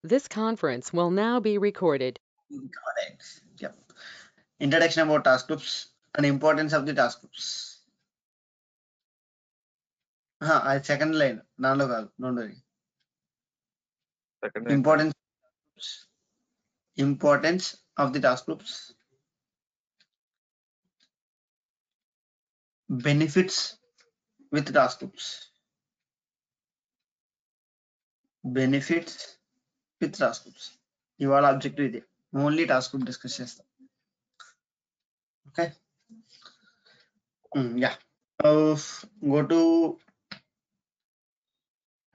This conference will now be recorded. Got it. Yep. Introduction about task groups and importance of the task groups. Second line. Don't worry. Second line. Importance of the task groups. Benefits with task groups. Benefits with task groups. ఇవాళ objective ఇది. Only task group discuss చేస్తాం. Okay. Yeah. Go to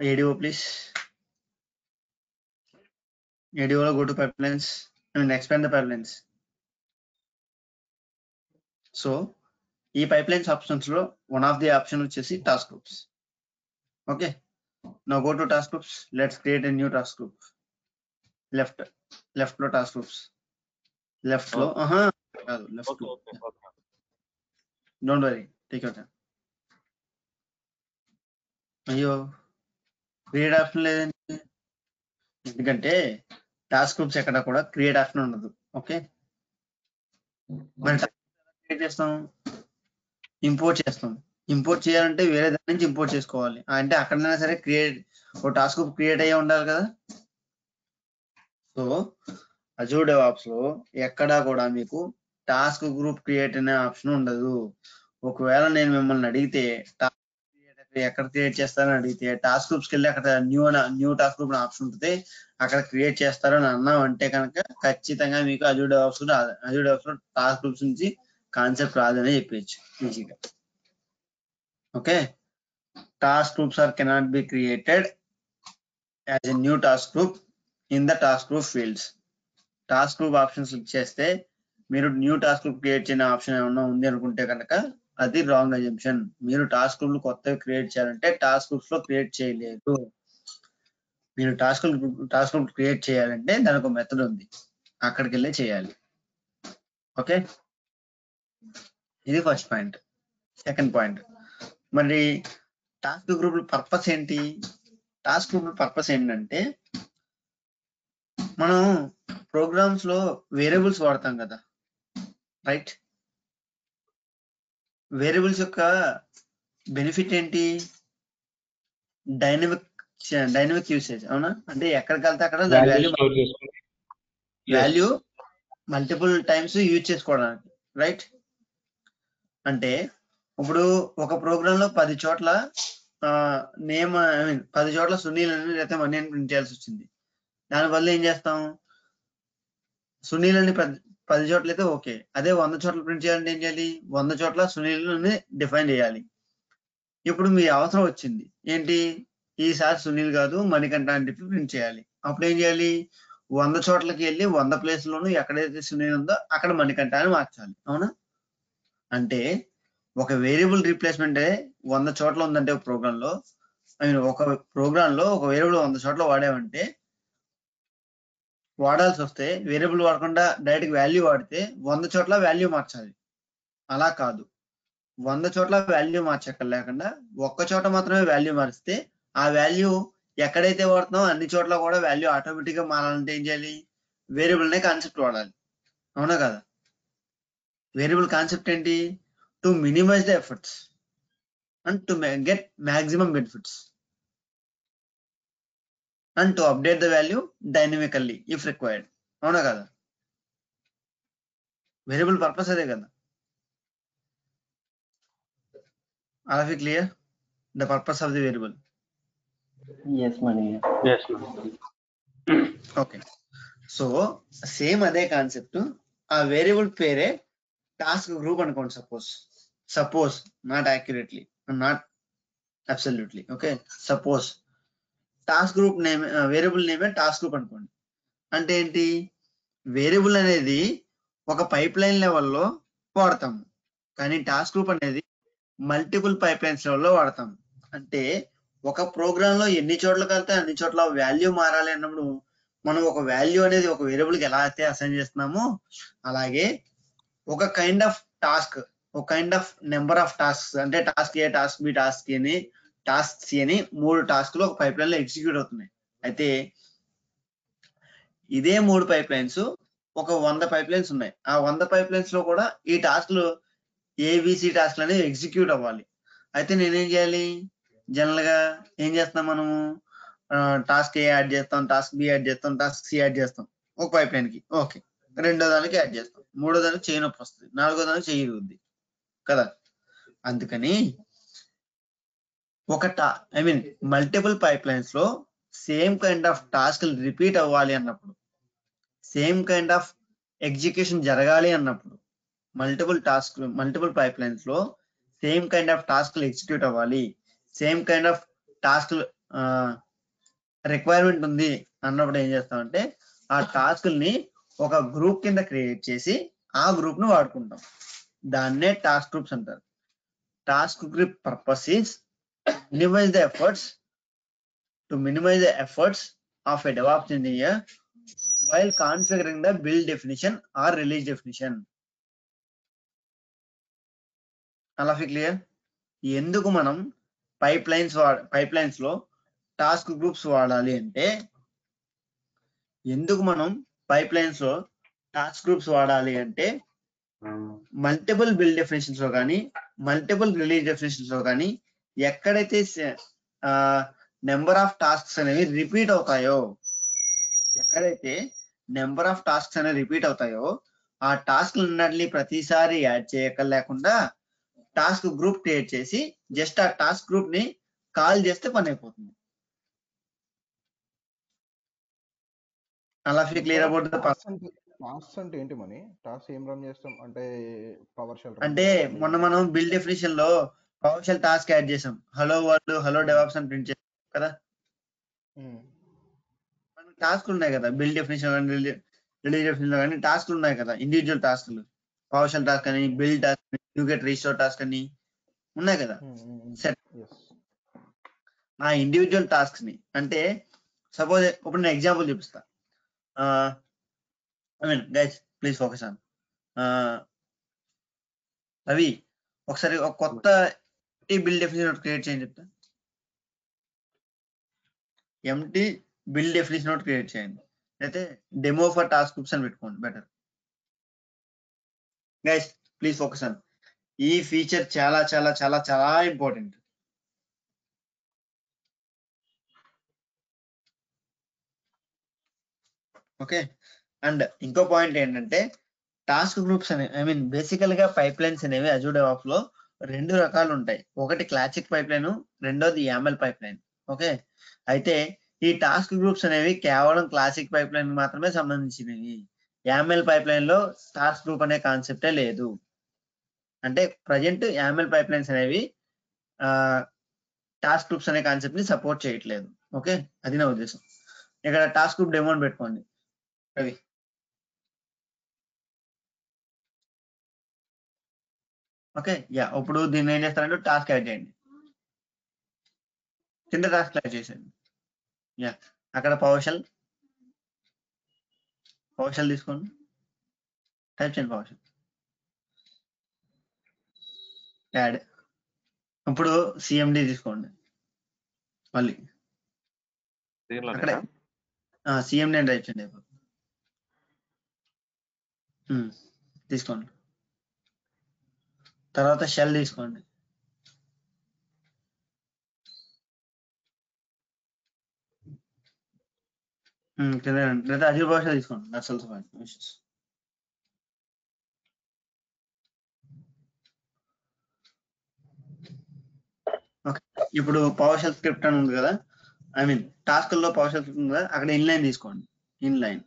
ADO please. ADO లో go to pipelines. Expand the pipelines. So ఈ pipelines options లో one of the option వచ్చేసి task groups. Okay. Now go to task groups. Let's create a new task group. Left లో task groups. Left లో left లో. Don't worry. Take your time. అయ్యో create option లేదండి, ఎందుకంటే task groups ఎక్కడ కూడా create option ఉండదు. ఓకే, మరి క్రియేట్ చేస్తాం, ఇంపోర్ట్ చేస్తాం. ఇంపోర్ట్ చేయాలంటే వేరే దాని నుంచి ఇంపోర్ట్ చేసుకోవాలి, అంటే అక్కడైనా సరే క్రియేట్ ఒక టాస్క్ గ్రూప్ క్రియేట్ అయ్యే ఉండాలి కదా. సో అజూర్ డెవాప్స్ లో ఎక్కడా కూడా మీకు టాస్క్ గ్రూప్ క్రియేట్ అనే ఆప్షన్ ఉండదు. ఒకవేళ నేను మిమ్మల్ని అడిగితే ఎక్కడ క్రియేట్ చేస్తారని అడిగితే టాస్క్ గ్రూప్స్కి వెళ్ళి అక్కడ న్యూ టాస్క్ గ్రూప్ ఆప్షన్ ఉంటుంది, అక్కడ క్రియేట్ చేస్తారని అన్నాం అంటే కనుక ఖచ్చితంగా మీకు అజూర్ డెవాప్స్ రాదు. అజూర్ డెవాప్స్ లో టాస్క్ గ్రూప్స్ నుంచి కాన్సెప్ట్ రాదని చెప్పచ్చు ఈజీగా. Okay, task groups are cannot be created as a new task group in the task group fields. Task group options click చేస్తే మీరు న్యూ టాస్క్ గ్రూప్ క్రియేట్ చేయని option ఏమన్నా ఉంది అనుకుంటే కనుక అది రాంగ్ అజంప్షన్. మీరు టాస్క్ గ్రూప్ కొత్తగా క్రియేట్ చేయాలంటే టాస్క్ గ్రూప్స్ లో క్రియేట్ చేయలేదు. మీరు టాస్క్ గ్రూప్ క్రియేట్ చేయాలంటే దానికి ఒక మెథడ్ ఉంది, అక్కడికి వెళ్ళి చేయాలి. ఓకే, ఇది ఫస్ట్ పాయింట్. సెకండ్ పాయింట్, మరి టాస్క్ గ్రూప్ పర్పస్ ఏంటి? టాస్క్ గ్రూప్ పర్పస్ ఏంటంటే మనం ప్రోగ్రామ్స్ లో వేరియబుల్స్ వాడతాం కదా, రైట్? వేరియబుల్స్ యొక్క బెనిఫిట్ ఏంటి? డైనమిక్ యూసేజ్, అవునా? అంటే ఎక్కడికి వెళ్తే అక్కడ వాల్యూ మల్టిపుల్ టైమ్స్ యూజ్ చేసుకోవడానికి, రైట్? అంటే ఇప్పుడు ఒక ప్రోగ్రామ్ లో 10 చోట్ల నేమ్ 10 చోట్ల సునీల్ అని లేకపోతే మనీ అని ప్రింట్ చేయాల్సి వచ్చింది. దానివల్ల ఏం చేస్తాం, సునీల్ అని 10 చోట్ల అయితే ఓకే, అదే 100 చోట్ల ప్రింట్ చేయాలంటే ఏం చేయాలి? 100 చోట్ల సునీల్ అని డిఫైన్ చేయాలి. ఇప్పుడు మీ అవసరం వచ్చింది ఏంటి, ఈసారి సునీల్ కాదు మణికంఠ అని చెప్పి ప్రింట్ చేయాలి. అప్పుడు ఏం చేయాలి? 100 చోట్లకి వెళ్ళి 100 ప్లేస్లోనూ ఎక్కడైతే సునీల్ ఉందో అక్కడ మణికంఠ అని మార్చాలి, అవునా? అంటే ఒక వేరియబుల్ రీప్లేస్మెంట్ 100 చోట్ల ఉందంటే ఒక ప్రోగ్రామ్ లో, ఒక ప్రోగ్రామ్ లో ఒక వేరియబుల్ 100 చోట్ల వాడామంటే వాడాల్సి వస్తే వేరియబుల్ వాడకుండా డైరెక్ట్ వాల్యూ వాడితే 100 చోట్ల వాల్యూ మార్చాలి. అలా కాదు, 100 చోట్ల వాల్యూ మార్చక లేకుండా ఒక్క చోట మాత్రమే వాల్యూ మారిస్తే ఆ వాల్యూ ఎక్కడైతే వాడుతున్నామో అన్ని చోట్ల కూడా వాల్యూ ఆటోమేటిక్ గా మారాలంటే ఏం చేయాలి? వేరియబుల్ అనే కాన్సెప్ట్ వాడాలి, అవునా కదా? వేరియబుల్ కాన్సెప్ట్ ఏంటి? To minimize the efforts and to get maximum benefits and to update the value dynamically if required, అవునా కదా? వేరియబుల్ పర్పస్ అదే కదా. Are we clear? The purpose of the variable. Yes, Mani. Yes. Okay. So same అదే concept. ఆ variable పేరే task group అనుకోండి. Suppose not accurately, not absolutely. Okay, suppose task group name, variable నేమే task group అనుకోండి. అంటే ఏంటి? Variable అనేది ఒక పైప్ లైన్ లెవెల్లో వాడతాము, కానీ టాస్క్ గ్రూప్ అనేది మల్టిపుల్ పైప్ లైన్స్ లెవెల్లో వాడతాం. అంటే ఒక ప్రోగ్రామ్ లో ఎన్ని చోట్లకి వెళ్తే అన్ని చోట్ల వాల్యూ మారాలి అన్నప్పుడు మనం ఒక వాల్యూ అనేది ఒక వేరియబుల్ కి ఎలా అయితే అసైన్ చేస్తున్నామో అలాగే ఒక కైండ్ ఆఫ్ టాస్క్, ఒక kind of number of task, అంటే టాస్క్ ఏ, టాస్క్ బి, టాస్క్ ఏ అని, టాస్క్ సి అని 3 టాస్క్లు ఒక పైప్ లైన్ లో ఎగ్జిక్యూట్ అవుతున్నాయి. అయితే ఇదే 3 పైప్ లైన్స్ ఒక 100 పైప్ లైన్స్ ఉన్నాయి. ఆ 100 పైప్ లైన్స్ లో కూడా ఈ టాస్క్లు ఏబిసి టాస్క్లు అనేవి ఎగ్జిక్యూట్ అవ్వాలి. అయితే నేనేం చేయాలి? జనరల్ గా ఏం చేస్తాం మనము? టాస్క్ ఏ యాడ్ చేస్తాం, టాస్క్ బి యాడ్ చేస్తాం, టాస్క్ సి యాడ్ చేస్తాం ఒక పైప్ లైన్ కి. ఓకే, రెండో దానికి యాడ్ చేస్తాం, మూడో దానికి చేయి నొప్పి వస్తుంది, నాలుగో దానికి చెయ్యి ఇరుగుద్ది కదా. అందుకని ఒక మల్టిపుల్ పైప్ లైన్స్ లో same kind of task repeat అవ్వాలి అన్నప్పుడు, సేమ్ కైండ్ ఆఫ్ ఎగ్జిక్యూషన్ జరగాలి అన్నప్పుడు, మల్టిపుల్ పైప్ లైన్స్ లో same kind of task execute అవ్వాలి, same kind of task requirement ఉంది అన్నప్పుడు ఏం చేస్తామంటే ఆ టాస్క్ని ఒక గ్రూప్ కింద క్రియేట్ చేసి ఆ గ్రూప్ ను వాడుకుంటాం. దాన్నే టాస్క్ గ్రూప్స్ అంటారు. Task group purpose is minimize the efforts of a DevOps engineer while configuring the build definition or release definition. అలా క్లియర్? ఎందుకు మనం పైప్ లైన్స్ లో టాస్క్ గ్రూప్స్ వాడాలి అంటే, మల్టిపుల్ బిల్డ్ డెఫినేషన్స్ లో కానీ మల్టిపుల్ రిలీజ్ డెఫినేషన్స్ లో కానీ ఎక్కడైతే నెంబర్ ఆఫ్ టాస్క్స్ అనేవి రిపీట్ అవుతాయో, ఆ టాస్క్ అన్నిటిని ప్రతిసారి యాడ్ చేయలేకుండా టాస్క్ గ్రూప్ క్రియేట్ చేసి జస్ట్ ఆ టాస్క్ గ్రూప్ ని కాల్ చేస్తే పని అయిపోతుంది. అలా క్లియర్ అబౌట్ ద టాస్క్ అంటే ఏంటి మనీ? టాస్క్ ఏం రన్ చేస్తాం అంటే పవర్ షెల్ అంటే మొన్న మనం బిల్డ్ డెఫినేషన్ లో పవర్ షెల్ టాస్క్ యాడ్ చేసాం, హలో వరల్డ్, హలో డెవాప్స్ అని ప్రింట్ చేసాం కదా. మన టాస్క్ ఉన్నాయి కదా, బిల్డ్ డెఫినేషన్ రిలీజ్ డెఫినేషన్ కానీ టాస్క్ ఉన్నాయి కదా, ఇండివిజువల్ టాస్క్లు, పవర్ షెల్ టాస్క్ అని, బిల్డ్ టాస్క్ అని, యూగెట్ రీస్టోర్ టాస్క్ అని ఉన్నాయి కదా. సెట్ ఆ ఇండివిజువల్ టాస్క్స్ ని, అంటే సపోజ్ ఇప్పుడు నేను ఎగ్జాంపుల్ చూపిస్తా. Guys please focus on. Ravi ఒకసారి ఒక కొత్త బిల్డ్ డెఫినేషన్ క్రియేట్ చేయండి చెప్తా. Empty build definition note create చేయండి, అయితే డెమో ఫర్ టాస్క్ గ్రూప్స్ అని పెట్టుకోండి better. Guys please focus on. ఈ ఫీచర్ చాలా చాలా చాలా చాలా ఇంపార్టెంట్. ఓకే, అండ్ ఇంకో పాయింట్ ఏంటంటే టాస్క్ గ్రూప్స్ అనేవి బేసికల్ గా పైప్ లైన్స్ అనేవి అజూర్ డెవాప్స్ లో 2 రకాలు ఉంటాయి. ఒకటి క్లాసిక్ పైప్ లైన్, రెండోది YAML పైప్ లైన్. ఓకే, అయితే ఈ టాస్క్ గ్రూప్స్ అనేవి కేవలం క్లాసిక్ పైప్ లైన్ మాత్రమే సంబంధించినవి. YAML పైప్ లైన్ లో టాస్క్ గ్రూప్ అనే కాన్సెప్టే లేదు. అంటే ప్రజెంట్ YAML పైప్ లైన్స్ అనేవి టాస్క్ గ్రూప్స్ అనే కాన్సెప్ట్ ని సపోర్ట్ చేయట్లేదు. ఓకే, అది నా ఉద్దేశం. ఇక్కడ టాస్క్ గ్రూప్ డెమో పెట్టుకోండి రవి. ఓకే, ఇప్పుడు దీన్ని ఏం చేస్తారంటే టాస్క్ యాడ్ చేయండి, కింద టాస్క్ యాడ్ చేసేయండి. అక్కడ పవర్ షెల్ తీసుకోండి, టైప్ చేయండి పవర్ షెల్ యాడ్. ఇప్పుడు సిఎండి తీసుకోండి, మళ్ళీ అక్కడే సిఎండి అని టైప్ చేయండి. తీసుకోండి, తర్వాత షెల్ తీసుకోండి, లేదా అజూర్ భాష తీసుకోండి. That's also fine. ఓకే, ఇప్పుడు పవర్ షెల్ స్క్రిప్ట్ అని ఉంది కదా, టాస్క్ లో పవర్ షెల్ స్క్రిప్ట్ ఉంది కదా, అక్కడ ఇన్లైన్ తీసుకోండి. Inline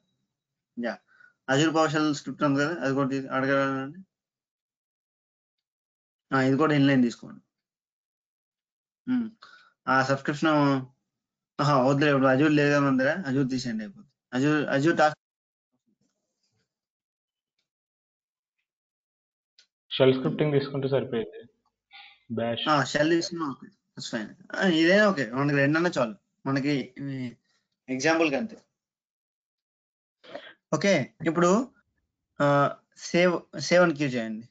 Azure PowerShell script ఉంది కదా, అది కూడా అడగండి. ఇది కూడా ఇన్లైన్ తీసుకోండి. ఆ సబ్స్క్రిప్షన్ వద్దులే, ఇప్పుడు అజూర్ లేదా ఉందిరా, అజూర్ తీసేయండి అయిపోతుంది. అజూర్ టాస్క్ షెల్ స్క్రిప్టింగ్ తీసుకుంటే సరిపోయింది. బ్యాష్ షెల్ తీసుకున్నాం, ఫైన్. ఇదేనా ఓకే, మనకి రెండన్నా చాలు మనకి ఎగ్జాంపుల్ కి అంతే. ఓకే, ఇప్పుడు సేవ్ అని క్యూ చేయండి.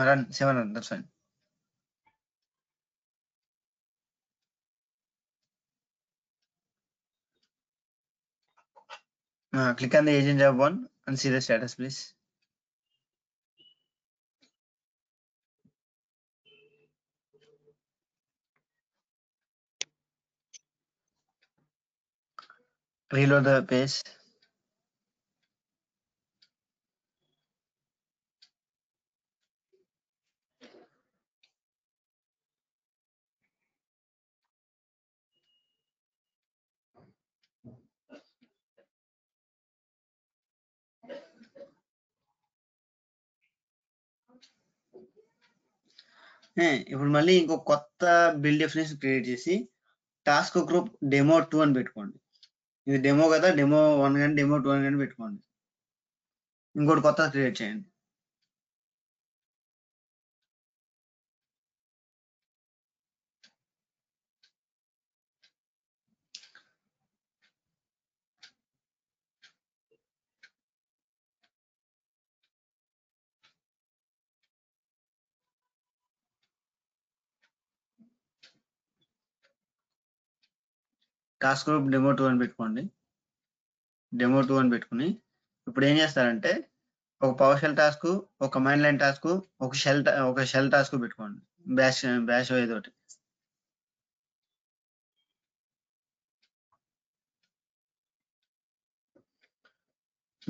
Run 7 run, that's fine. Click on the agent job 1 and see the status, please. Reload the page. ఇప్పుడు మళ్ళీ ఇంకో కొత్త బిల్ డెఫినేషన్ క్రియేట్ చేసి టాస్క్ గ్రూప్ డెమో 2 అని పెట్టుకోండి. ఇది డెమో కదా, డెమో 1 కానీ డెమో 2 అని కానీ పెట్టుకోండి. ఇంకోటి కొత్త క్రియేట్ చేయండి. టాస్క్ గ్రూప్ డెమో 2 అని పెట్టుకోండి. డెమో 2 అని పెట్టుకుని ఇప్పుడు ఏం చేస్తారంటే ఒక పవర్ షెల్ టాస్క్, ఒక కమాండ్ లైన్ టాస్క్, ఒక షెల్ టాస్క్ పెట్టుకోండి. బ్యాష్ ఏదో ఒకటి.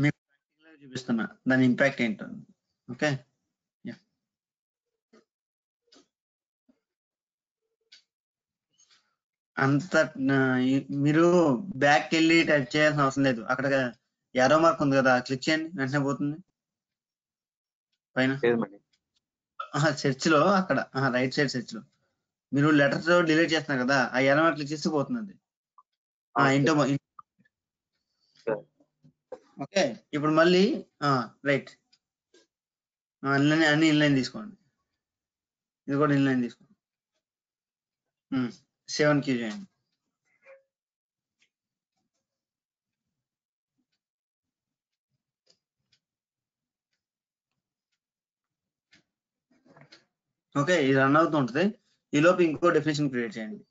మీకు చూపిస్తున్నా దాని ఇంపాక్ట్ ఏంటో. ఓకే, అంత మీరు బ్యాక్ వెళ్ళి టైప్ చేయాల్సిన అవసరం లేదు. అక్కడ యారో మార్క్ ఉంది కదా, క్లిక్ చేయండి, వెంటనే పోతుంది పైన సెర్చ్ లో. అక్కడ రైట్ సైడ్ సెర్చ్ లో మీరు లెటర్స్ డిలీట్ చేస్తున్నారు కదా, ఆ యారో మార్క్ క్లిక్ చేస్తే పోతుంది. ఇంటో. ఓకే, ఇప్పుడు మళ్ళీ రైట్ అన్ని ఇన్లైన్ తీసుకోండి. ఇది కూడా ఇన్లైన్ తీసుకోండి. 7 కీ చేయండి. ఓకే, ఇది రన్ అవుతూ ఉంటుంది. ఈ లోపు ఇంకో డెఫినేషన్ క్రియేట్ చేయండి.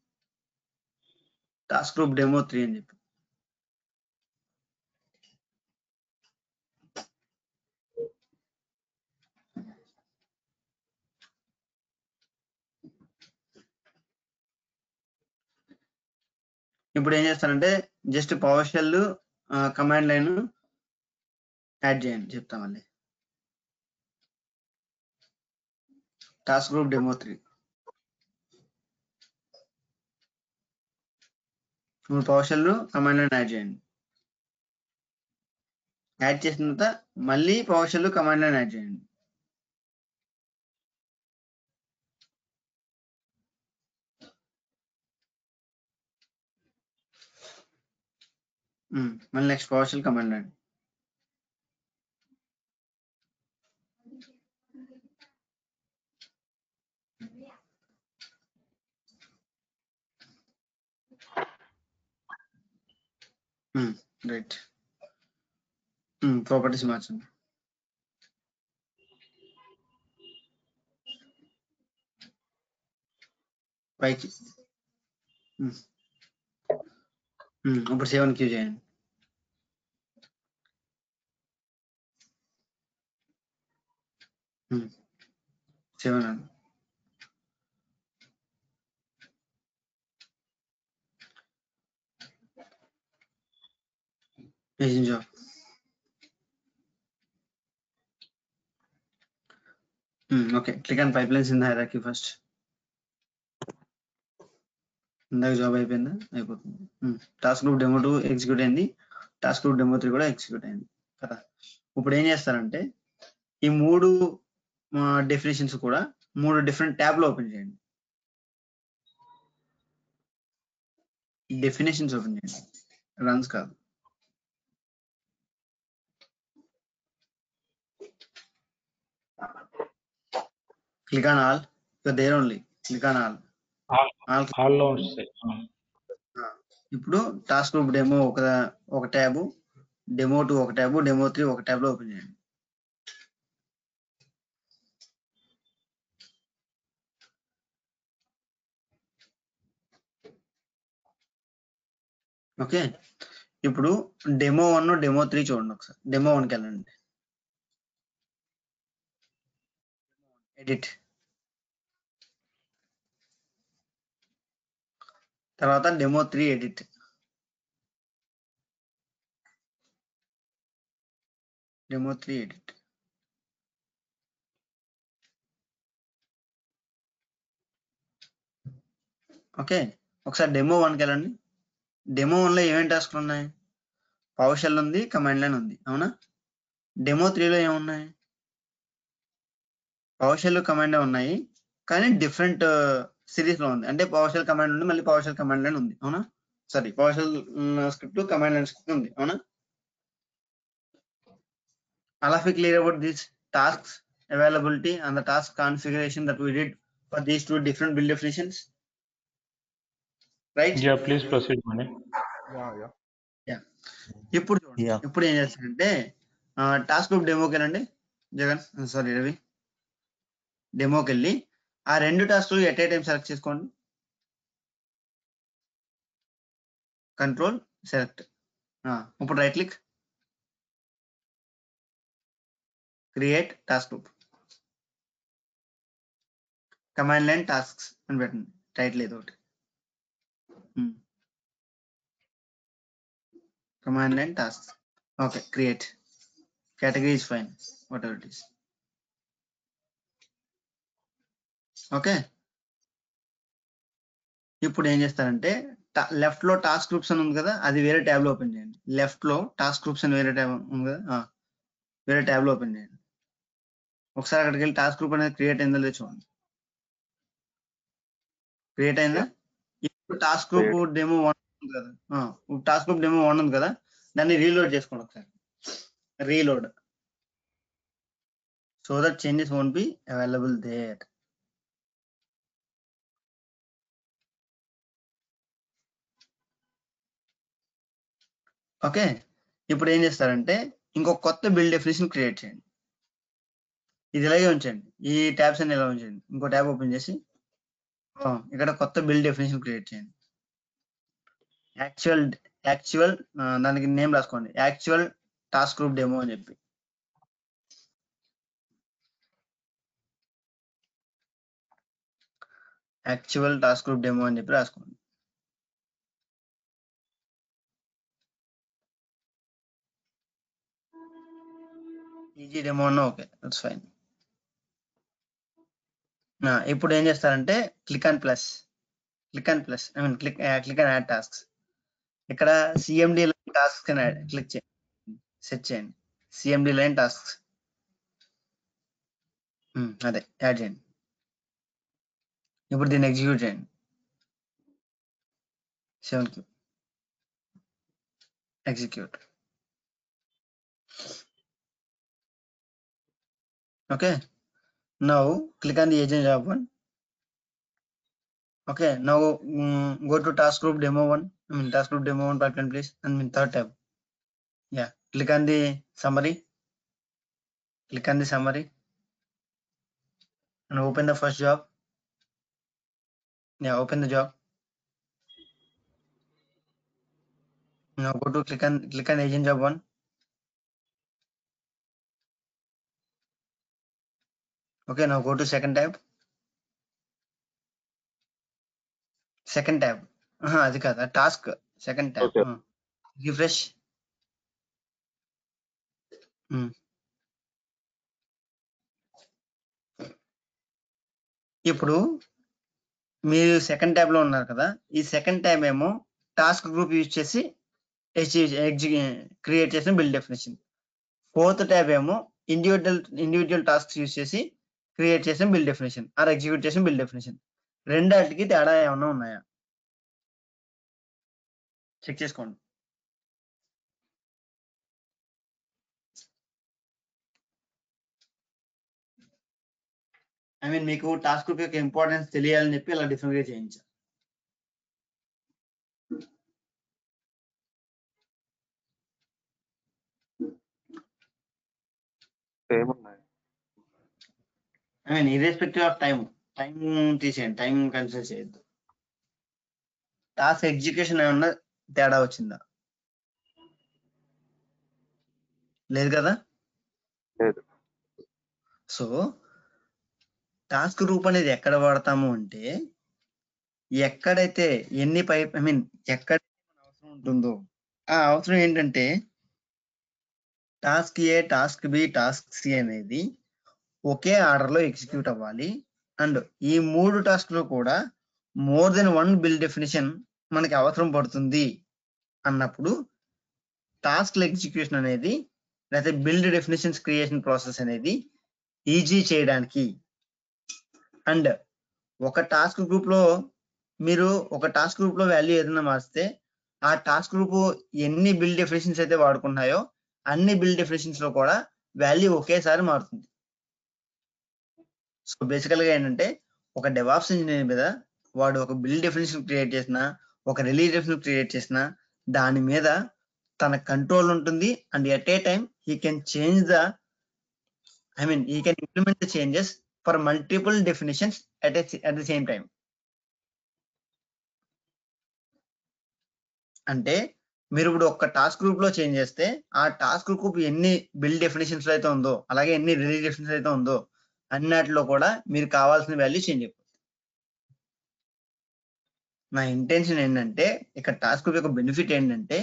టాస్క్ గ్రూప్ డెమో 3 అని చెప్పి. ఇప్పుడు ఏం చేస్తానంటే just power shell command line add చేయండి, చెప్తా మళ్ళీ. Task group demo 3. ఇప్పుడు power shell command line add చేయండి. యాడ్ చేసిన తర్వాత మళ్ళీ power shell command line add చేయండి. మళ్ళీ next power shell command line. Right, properties మార్చండి. పైకి. ఇప్పుడు 7 క్యూ చేయండి. 7 అని. Agent job. Okay, click on pipelines in the hierarchy first. ఇందాక జాబ్ అయిపోయిందా? అయిపోతుంది. టాస్క్ గ్రూప్ డెమో 2 ఎగ్జిక్యూట్ అయింది, టాస్క్ గ్రూప్ డెమో 3 కూడా ఎగ్జిక్యూట్ అయింది కదా. ఇప్పుడు ఏం చేస్తారంటే ఈ 3 డెఫినేషన్స్ కూడా 3 డిఫరెంట్ ట్యాబ్ లో ఓపెన్ చేయండి. డెఫినేషన్స్ ఓపెన్ చేయండి, రన్స్ కాదు. Click on all, there only click on all. All లో వస్తాయి. ఇప్పుడు టాస్క్ గ్రూప్ డెమో ఒక ట్యాబ్, డెమో 2 ఒక ట్యాబ్, డెమో 3 ఒక ట్యాబ్ లో ఓపెన్ చేయండి. ఓకే, ఇప్పుడు డెమో 1 డెమో 3 చూడండి ఒకసారి. డెమో 1కి వెళ్ళండి. ఎడిట్, తర్వాత demo 3 edit, demo 3 edit. Okay, ఒకసారి డెమో 1కి వెళ్ళండి. డెమో 1లో ఏమేమి టాస్క్లు ఉన్నాయి? పవర్ షెల్ ఉంది, కమాండ్ లైన్ ఉంది, అవునా? డెమో 3లో ఏమున్నాయి? పవర్ షెల్ కమాండ్ ఉన్నాయి, కానీ డిఫరెంట్ సిరీస్ లో ఉంది. అంటే పవర్ షెల్ కమాండ్ ఉంది, మళ్ళీ పవర్ షెల్ కమాండ్ లైన్ ఉంది, అవునా? Sorry, PowerShell script, command line script ఉంది, అవునా? All of you clear about these tasks availability and the task configuration that we did for these two different build definitions, right? Yeah, please proceed, Mani. Yeah ఇప్పుడు చూడండి, Yeah. ఇప్పుడు ఏం చేస్తారంటే task group డెమోకి వెళ్ళండి. Jagan, sorry Ravi, డెమోకి వెళ్ళి ఆ 2 టాస్క్లు at a time select చేసుకోండి. Control select. ఇప్పుడు right click, create task group, command line tasks అని పెట్టండి, టైటిల్ ఏదో ఒకటి. Command line tasks. Okay, create. Category is fine, whatever it is. Okay, ఇప్పుడు ఏం చేస్తారంటే లెఫ్ట్ లో టాస్క్ గ్రూప్స్ అని ఉంది కదా, అది వేరే ట్యాబ్ లో ఓపెన్ చేయండి. లెఫ్ట్ లో టాస్క్ గ్రూప్స్ అని వేరే ట్యాబ్ ఉంది కదా, వేరే ట్యాబ్ లో ఓపెన్ చేయండి. ఒకసారి అక్కడికి వెళ్ళి టాస్క్ గ్రూప్ అనేది క్రియేట్ అయిందో లేదో చూడండి. క్రియేట్ అయిందా? ఇప్పుడు టాస్క్ గ్రూప్ డెమో 1 ఉంది కదా, టాస్క్ గ్రూప్ డెమో 1 ఉంది కదా, దాన్ని రీలోడ్ చేసుకోండి ఒకసారి. Reload, so that changes won't be available there. Okay, ఇప్పుడు ఏం చేస్తారంటే ఇంకొక కొత్త బిల్డ్ డెఫినేషన్ క్రియేట్ చేయండి. ఇది ఇలాగే ఉంచండి, ఈ ట్యాబ్స్ అన్ని ఇలా ఉంచండి. ఇంకో ట్యాబ్ ఓపెన్ చేసి ఇక్కడ కొత్త బిల్డ్ డెఫినేషన్ క్రియేట్ చేయండి. యాక్చువల్ దానికి నేమ్ రాసుకోండి, యాక్చువల్ టాస్క్ గ్రూప్ డెమో అని చెప్పి. యాక్చువల్ టాస్క్ గ్రూప్ డెమో అని చెప్పి రాసుకోండి. ఈజీ డెమో అన్నా ఓకే, దట్స్ ఫైన్. ఇప్పుడు ఏం చేస్తారంటే click and plus, I mean click and add tasks. ఇక్కడ సిఎండి లైన్ టాస్క్స్ అని క్లిక్ చేయండి, సెట్ చేయండి. సిఎండి లైన్ టాస్క్స్, అదే యాడ్ చేయండి. ఇప్పుడు దీన్ని ఎగ్జిక్యూట్ చేయండి. 7 execute. Okay, now click on the agent job 1. Okay, now go to task group demo 1, I mean task group demo 1 pipeline please, and in third tab. Yeah, click on the summary, and open the first job. Yeah, open the job. Now go to click on agent job 1. Okay, now go to second tab. అది కాదు, task second tab. Refresh. ఇప్పుడు మీరు second tab లో ఉన్నారు కదా, ఈ second tab ఏమో task group use చేసి క్రియేట్ చేసిన బిల్డ్ డెఫినేషన్. ఫోర్త్ ట్యాబ్ ఏమో ఇండివిజువల్ టాస్క్ యూజ్ చేసి క్రియేట్ చేసిన బిల్డ్ డెఫినేషన్ ఆర్ ఎగ్జిక్యూట్ చేసిన బిల్డ్ డెఫినేషన్. రెండాటికి తేడా ఏమైనా ఉన్నాయా చెక్ చేసుకోండి. ఐ మీన్ మీకు టాస్క్ గ్రూప్ యొక్క ఇంపార్టెన్స్ తెలియాలని చెప్పి ఇలా డిఫరెంట్ గా చేయించారు. I mean irrespective of time తీసేయండి, టైం కన్సిడర్ చేయొద్దు. టాస్క్ ఎగ్జిక్యూషన్ ఏమన్నా తేడా వచ్చిందా? లేదు కదా. లేదు. సో టాస్క్ గ్రూప్ అనేది ఎక్కడ వాడతాము అంటే ఎక్కడైతే ఎన్ని పైప్ ఎక్కడ అవసరం ఉంటుందో ఆ అవసరం ఏంటంటే టాస్క్ ఏ, టాస్క్ బి, టాస్క్ సి అనేది ఒకే ఆర్డర్ లో ఎగ్జిక్యూట్ అవ్వాలి. అండ్ ఈ 3 టాస్క్ లో కూడా మోర్ దెన్ 1 బిల్డ్ డెఫినేషన్ మనకి అవసరం పడుతుంది అన్నప్పుడు టాస్క్ ఎగ్జిక్యూషన్ అనేది లేకపోతే బిల్డ్ డెఫినేషన్స్ క్రియేషన్ ప్రాసెస్ అనేది ఈజీ చేయడానికి. అండ్ ఒక టాస్క్ గ్రూప్ లో మీరు ఒక టాస్క్ గ్రూప్ లో వాల్యూ ఏదైనా మార్చితే ఆ టాస్క్ గ్రూప్ ఎన్ని బిల్డ్ డెఫినేషన్స్ అయితే వాడుకున్నాయో అన్ని బిల్డ్ డెఫినేషన్స్ లో కూడా వాల్యూ ఒకేసారి మారుతుంది. సో బేసికల్ గా ఏంటంటే ఒక డెవాప్స్ ఇంజనీర్ మీద వాడు ఒక బిల్డ్ డెఫినేషన్ క్రియేట్ చేసినా ఒక రిలీజ్ డెఫినేషన్ క్రియేట్ చేసినా దాని మీద తన కంట్రోల్ ఉంటుంది. And at a time he can change the he can implement the changes for multiple definitions at the same time. అంటే మీరు ఇప్పుడు ఒక టాస్క్ గ్రూప్ లో చేంజ్ చేస్తే ఆ టాస్క్ గ్రూప్ ఎన్ని బిల్డ్ డెఫినేషన్స్ అయితే ఉందో అలాగే ఎన్ని రిలీజ్ డెఫినేషన్స్ అయితే ఉందో అన్నిటిలో కూడా మీరు కావాల్సిన వాల్యూ చేంజ్ అయిపోతుంది. నా ఇంటెన్షన్ ఏంటంటే ఇక్కడ టాస్క్ గ్రూప్ యొక్క బెనిఫిట్ ఏంటంటే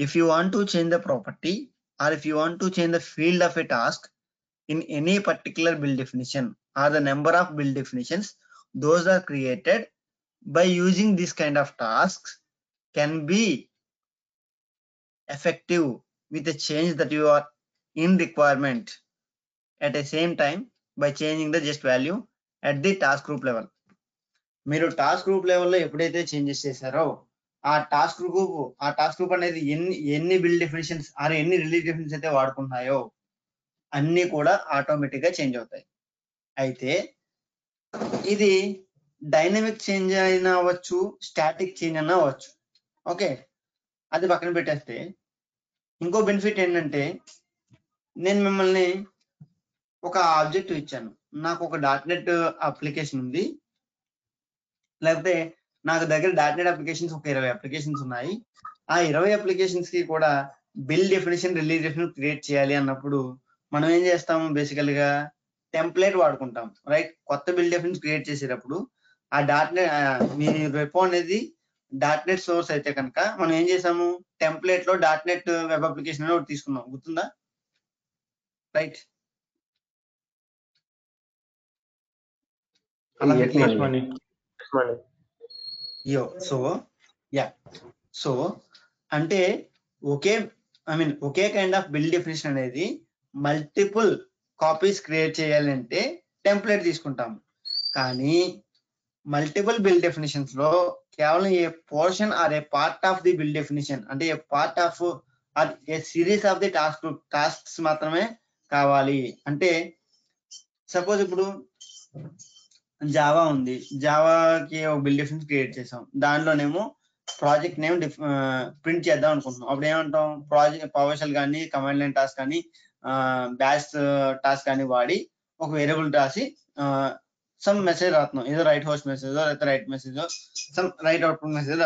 if you want to change the property or if you want to change the field of a task in any particular build definition or the number of build definitions those are created by using this kind of tasks can be effective with the change that you are in requirement at the same time by changing the just value at the task group level. మీరు task group లెవెల్లో ఎప్పుడైతే changes చేశారో ఆ task group అనేది ఎన్ని build definitions are ఎన్ని release definitions అయితే వాడుకున్నాయో అన్ని కూడా ఆటోమేటిక్ గా చేంజ్ అవుతాయి. అయితే ఇది డైనమిక్ చేంజ్ అయినా అవ్వచ్చు, స్టాటిక్ చేంజ్ అయినా అవ్వచ్చు. ఓకే, అది పక్కన పెట్టేస్తే ఇంకో బెనిఫిట్ ఏంటంటే నేను మిమ్మల్ని ఒక ఆబ్జెక్టివ్ ఇచ్చాను. నాకు ఒక .NET అప్లికేషన్ ఉంది, లేకపోతే నాకు దగ్గర .NET అప్లికేషన్స్ ఒక 20 అప్లికేషన్స్ ఉన్నాయి. ఆ 20 అప్లికేషన్స్ కి కూడా build definition, release definition create చేయాలి అన్నప్పుడు మనం ఏం చేస్తాము, బేసికల్ గా టెంప్లెట్ వాడుకుంటాం. రైట్, కొత్త బిల్డ్ డెఫినేషన్ క్రియేట్ చేసేటప్పుడు ఆ మీ రెపో అనేది .NET సోర్స్ అయితే కనుక మనం ఏం చేసాము, టెంప్లెట్ లో .NET వెబ్ అప్లికేషన్ అని ఒకటి తీసుకున్నాం, గుర్తుందా? రైట్, సో అంటే ఒకే కైండ్ ఆఫ్ బిల్డ్ డెఫినేషన్ అనేది మల్టిపుల్ కాపీస్ క్రియేట్ చేయాలంటే టెంప్లెట్ తీసుకుంటాము. కానీ మల్టిపుల్ బిల్డ్ డెఫినేషన్స్ లో కేవలం a portion or a part of the build definition అంటే a part of or a series of the tasks మాత్రమే కావాలి. అంటే సపోజ్ ఇప్పుడు జావా ఉంది, జావాకి ఒక బిల్డ్ డెఫినేషన్ క్రియేట్ చేసాం, దానిలోనేమో ప్రాజెక్ట్ నేమ్ ప్రింట్ చేద్దాం అనుకుంటున్నాం. అప్పుడు ఏమంటాం, ప్రాజెక్ట్ పవర్షెల్ కానీ కమాండ్ లైన్ టాస్క్ కానీ బ్యాష్ టాస్క్ కానీ వాడి ఒక వేరియబుల్ రాసి సమ్ మెసేజ్ రాస్తున్నాం, ఏదో రైట్ హోస్ట్ మెసేజ్ లేకపోతే right message some right output message